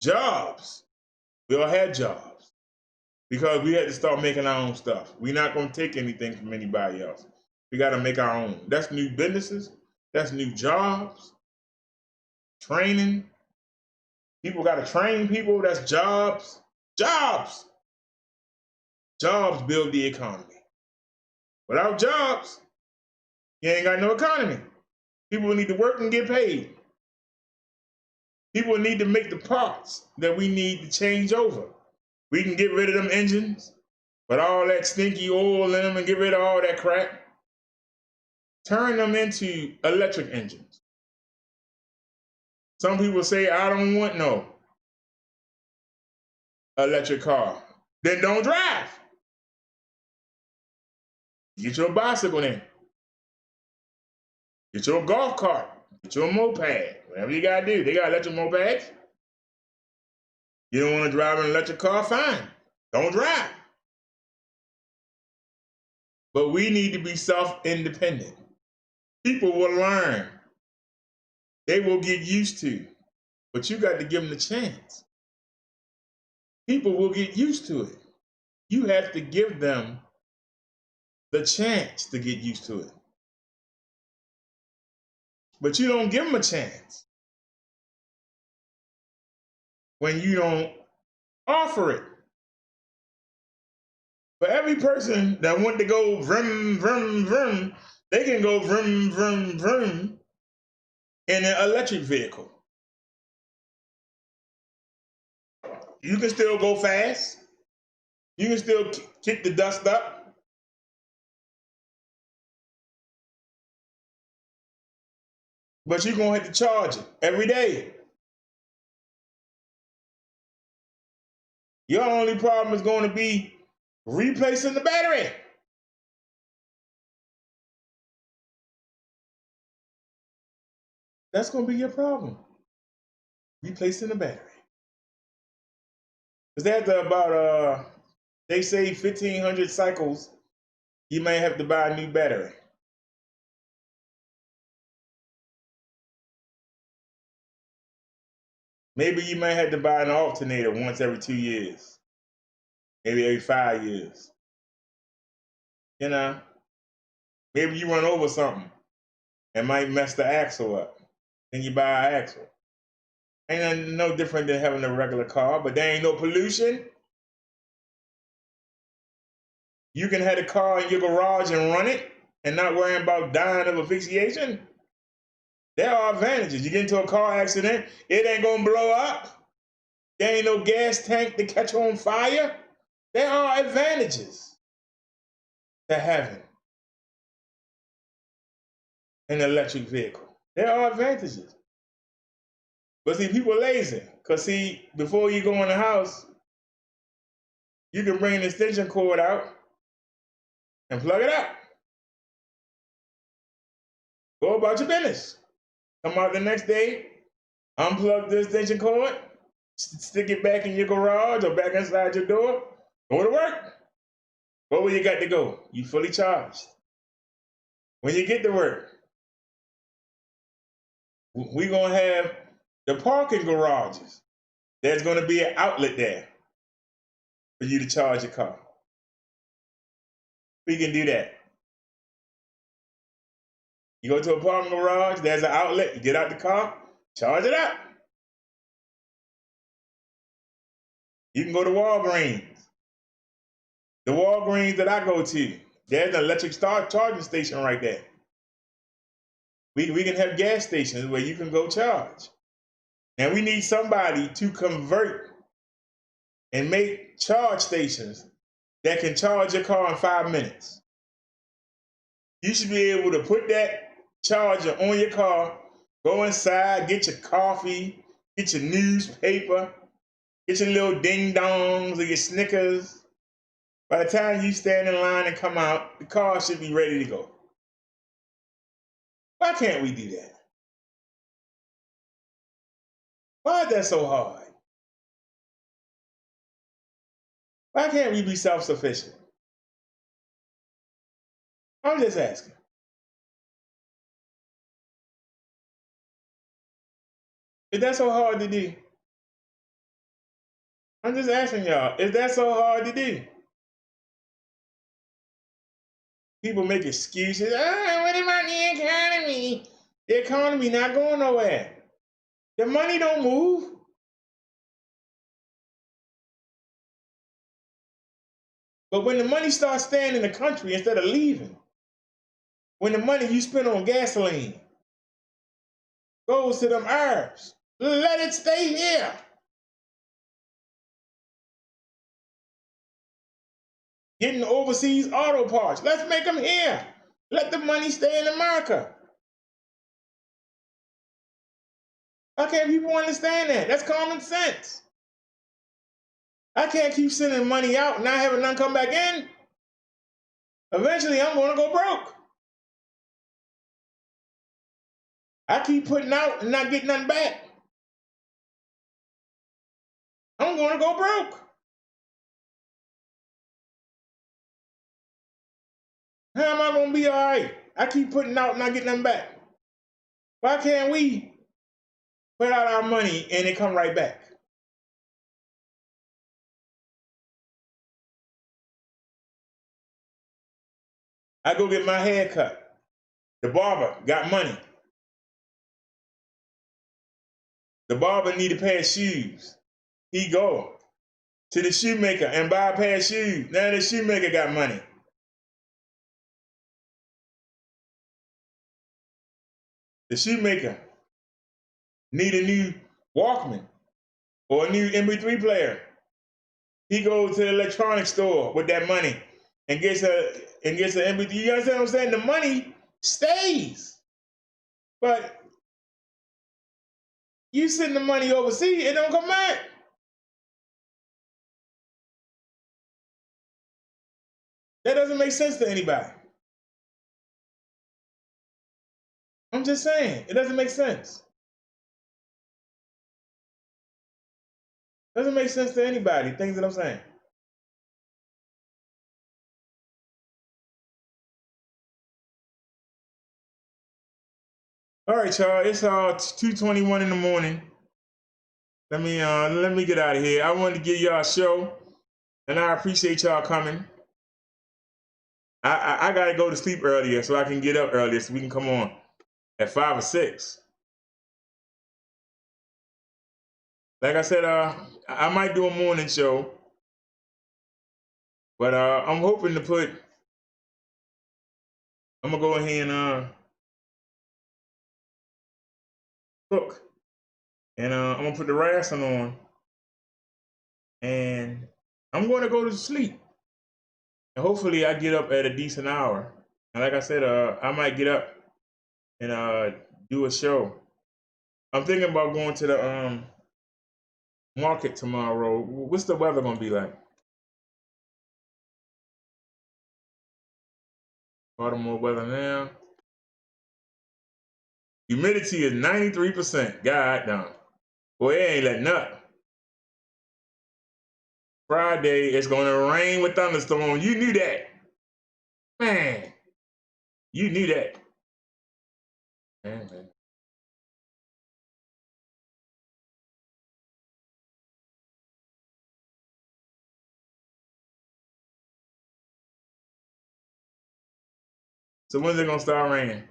Speaker 2: Jobs. We all had jobs because we had to start making our own stuff. We're not going to take anything from anybody else. We got to make our own. That's new businesses. That's new jobs. Training. People got to train people. That's jobs. Jobs. Jobs build the economy. Without jobs, you ain't got no economy. People need to work and get paid. People need to make the parts that we need to change over. We can get rid of them engines, put all that stinky oil in them and get rid of all that crap. Turn them into electric engines. Some people say, I don't want no electric car. Then don't drive. Get your bicycle then. Get your golf cart. Get your moped. Whatever you gotta do. They got electric mopeds. You don't want to drive an electric car? Fine. Don't drive. But we need to be self-independent. People will learn. They will get used to. But you got to give them the chance. People will get used to it. You have to give them the chance to get used to it. But you don't give them a chance when you don't offer it. For every person that want to go vroom, vroom, vroom, they can go vroom, vroom, vroom in an electric vehicle. You can still go fast. You can still kick the dust up. But you're going to have to charge it every day. Your only problem is going to be replacing the battery. That's going to be your problem. Replacing the battery. Because after about, they say 1,500 cycles, you may have to buy a new battery. Maybe you might have to buy an alternator once every 2 years. Maybe every 5 years. You know? Maybe you run over something and might mess the axle up. Then you buy an axle. Ain't no different than having a regular car, but there ain't no pollution. You can have a car in your garage and run it and not worrying about dying of asphyxiation. There are advantages. You get into a car accident, it ain't gonna blow up. There ain't no gas tank to catch on fire. There are advantages to having an electric vehicle. There are advantages. But see, people are lazy. Because see, before you go in the house, you can bring an extension cord out and plug it up. Go about your business. Come out the next day, unplug the extension cord, stick it back in your garage or back inside your door, go to work. Go where you got to go. You fully charged. When you get to work, we're going to have the parking garages. There's going to be an outlet there for you to charge your car. We can do that. You go to a parking garage, there's an outlet, you get out the car, charge it up. You can go to Walgreens. The Walgreens that I go to, there's an electric charging station right there. We can have gas stations where you can go charge. And we need somebody to convert and make charge stations that can charge your car in 5 minutes. You should be able to put that charger on your car, go inside, get your coffee, get your newspaper, get your little ding-dongs or your Snickers. By the time you stand in line and come out, the car should be ready to go. Why can't we do that? Why is that so hard? Why can't we be self-sufficient? I'm just asking. Is that so hard to do? I'm just asking y'all, is that so hard to do? People make excuses. What about the economy? The economy not going nowhere. The money don't move. But when the money starts staying in the country instead of leaving, when the money you spend on gasoline goes to them Arabs, let it stay here. Getting overseas auto parts, let's make them here. Let the money stay in America. Why can't people understand that? That's common sense. I can't keep sending money out and not having none come back in. Eventually, I'm going to go broke. I keep putting out and not getting nothing back. I'm going to go broke. How am I going to be all right? I keep putting out and not getting nothing back. Why can't we put out our money and it come right back? I go get my hair cut. The barber got money. The barber need a pair of shoes. He go to the shoemaker and buy a pair of shoes. Now the shoemaker got money. The shoemaker need a new Walkman or a new MP3 player. He goes to the electronics store with that money and gets an MP3. You understand what I'm saying? The money stays. But you send the money overseas, it don't come back. That doesn't make sense to anybody. I'm just saying, it doesn't make sense. Doesn't make sense to anybody, things that I'm saying. All right, y'all, it's 2:21 in the morning. Let me get out of here. I wanted to give y'all a show, and I appreciate y'all coming. I gotta go to sleep earlier so I can get up earlier so we can come on at 5 or 6. Like I said, I might do a morning show, but I'm hoping to put. I'm gonna go ahead and cook, and I'm gonna put the ration on, and I'm gonna go to sleep. And hopefully I get up at a decent hour. And like I said, I might get up and do a show. I'm thinking about going to the market tomorrow. What's the weather gonna be like? Baltimore weather now. Humidity is 93%. God damn. Boy, it ain't letting up. Friday, it's gonna rain with thunderstorms. You knew that. Man, you knew that. Man. So when's it gonna start raining?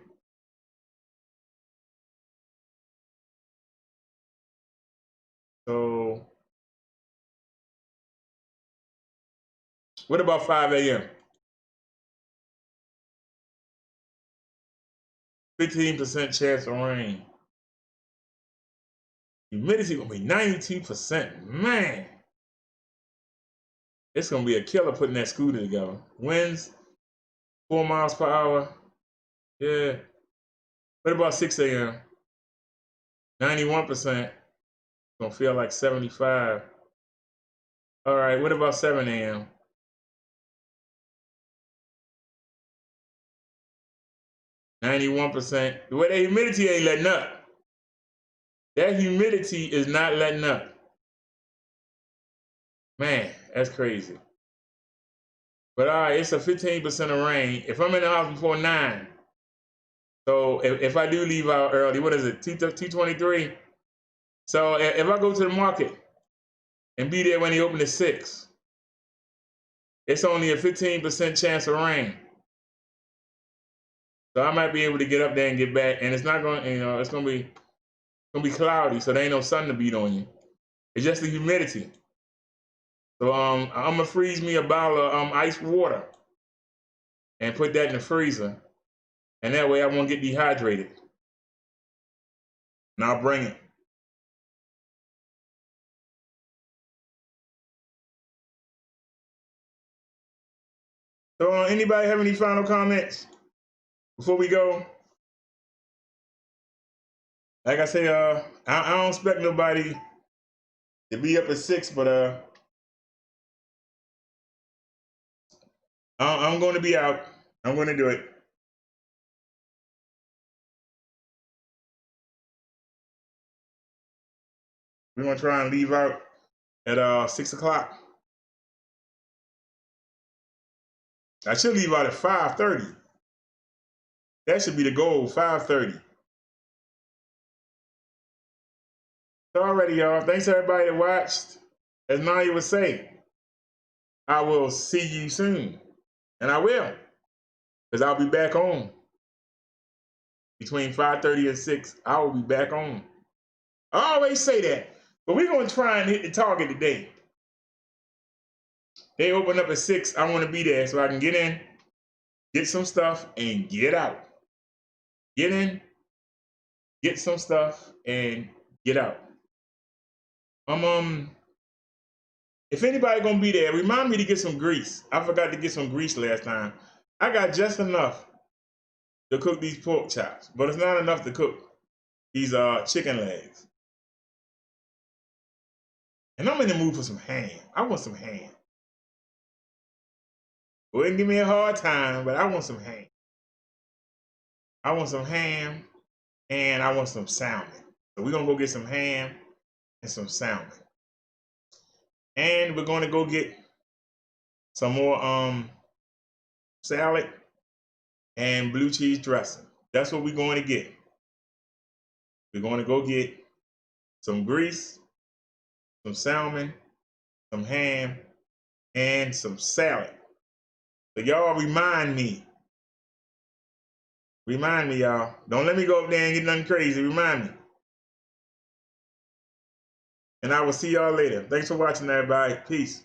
Speaker 2: So what about 5 a.m.? 15% chance of rain. Humidity gonna be 92%. Man, it's gonna be a killer putting that scooter together. Winds 4 miles per hour. Yeah. What about 6 a.m.? 91%. Gonna feel like 75. All right, what about 7 a.m.? 91%. Well, that humidity ain't letting up. That humidity is not letting up. Man, that's crazy. But all right, it's a 15% of rain. If I'm in the house before 9, so if I do leave out early, what is it, 2:23? So if I go to the market and be there when they open at 6, it's only a 15% chance of rain. So I might be able to get up there and get back, and it's not going, it's gonna be cloudy, so there ain't no sun to beat on you. It's just the humidity. So I'm gonna freeze me a bottle of ice water and put that in the freezer, and that way I won't get dehydrated. And I'll bring it. So anybody have any final comments before we go? Like I say, I don't expect nobody to be up at 6, but I'm going to be out. I'm going to do it. We're gonna try and leave out at 6 o'clock. I should leave out at 5:30. That should be the goal, 5:30. So already, y'all. Thanks everybody that watched. As Naya would say, I will see you soon. And I will. Because I'll be back on. Between 5:30 and 6, I will be back on. I always say that. But we're going to try and hit the target today. They open up at 6. I want to be there so I can get in, get some stuff, and get out. Get in, get some stuff, and get out. If anybody gonna be there, remind me to get some grease. I forgot to get some grease last time. I got just enough to cook these pork chops, but it's not enough to cook these chicken legs. And I'm in the mood for some ham. I want some ham. Go ahead and give me a hard time, but I want some ham. I want some ham and I want some salmon. So we're gonna go get some ham and some salmon. And we're gonna go get some more salad and blue cheese dressing. That's what we're going to get. We're going to go get some grease, some salmon, some ham, and some salad. So y'all remind me. Remind me, y'all. Don't let me go up there and get nothing crazy. Remind me. And I will see y'all later. Thanks for watching, everybody. Peace.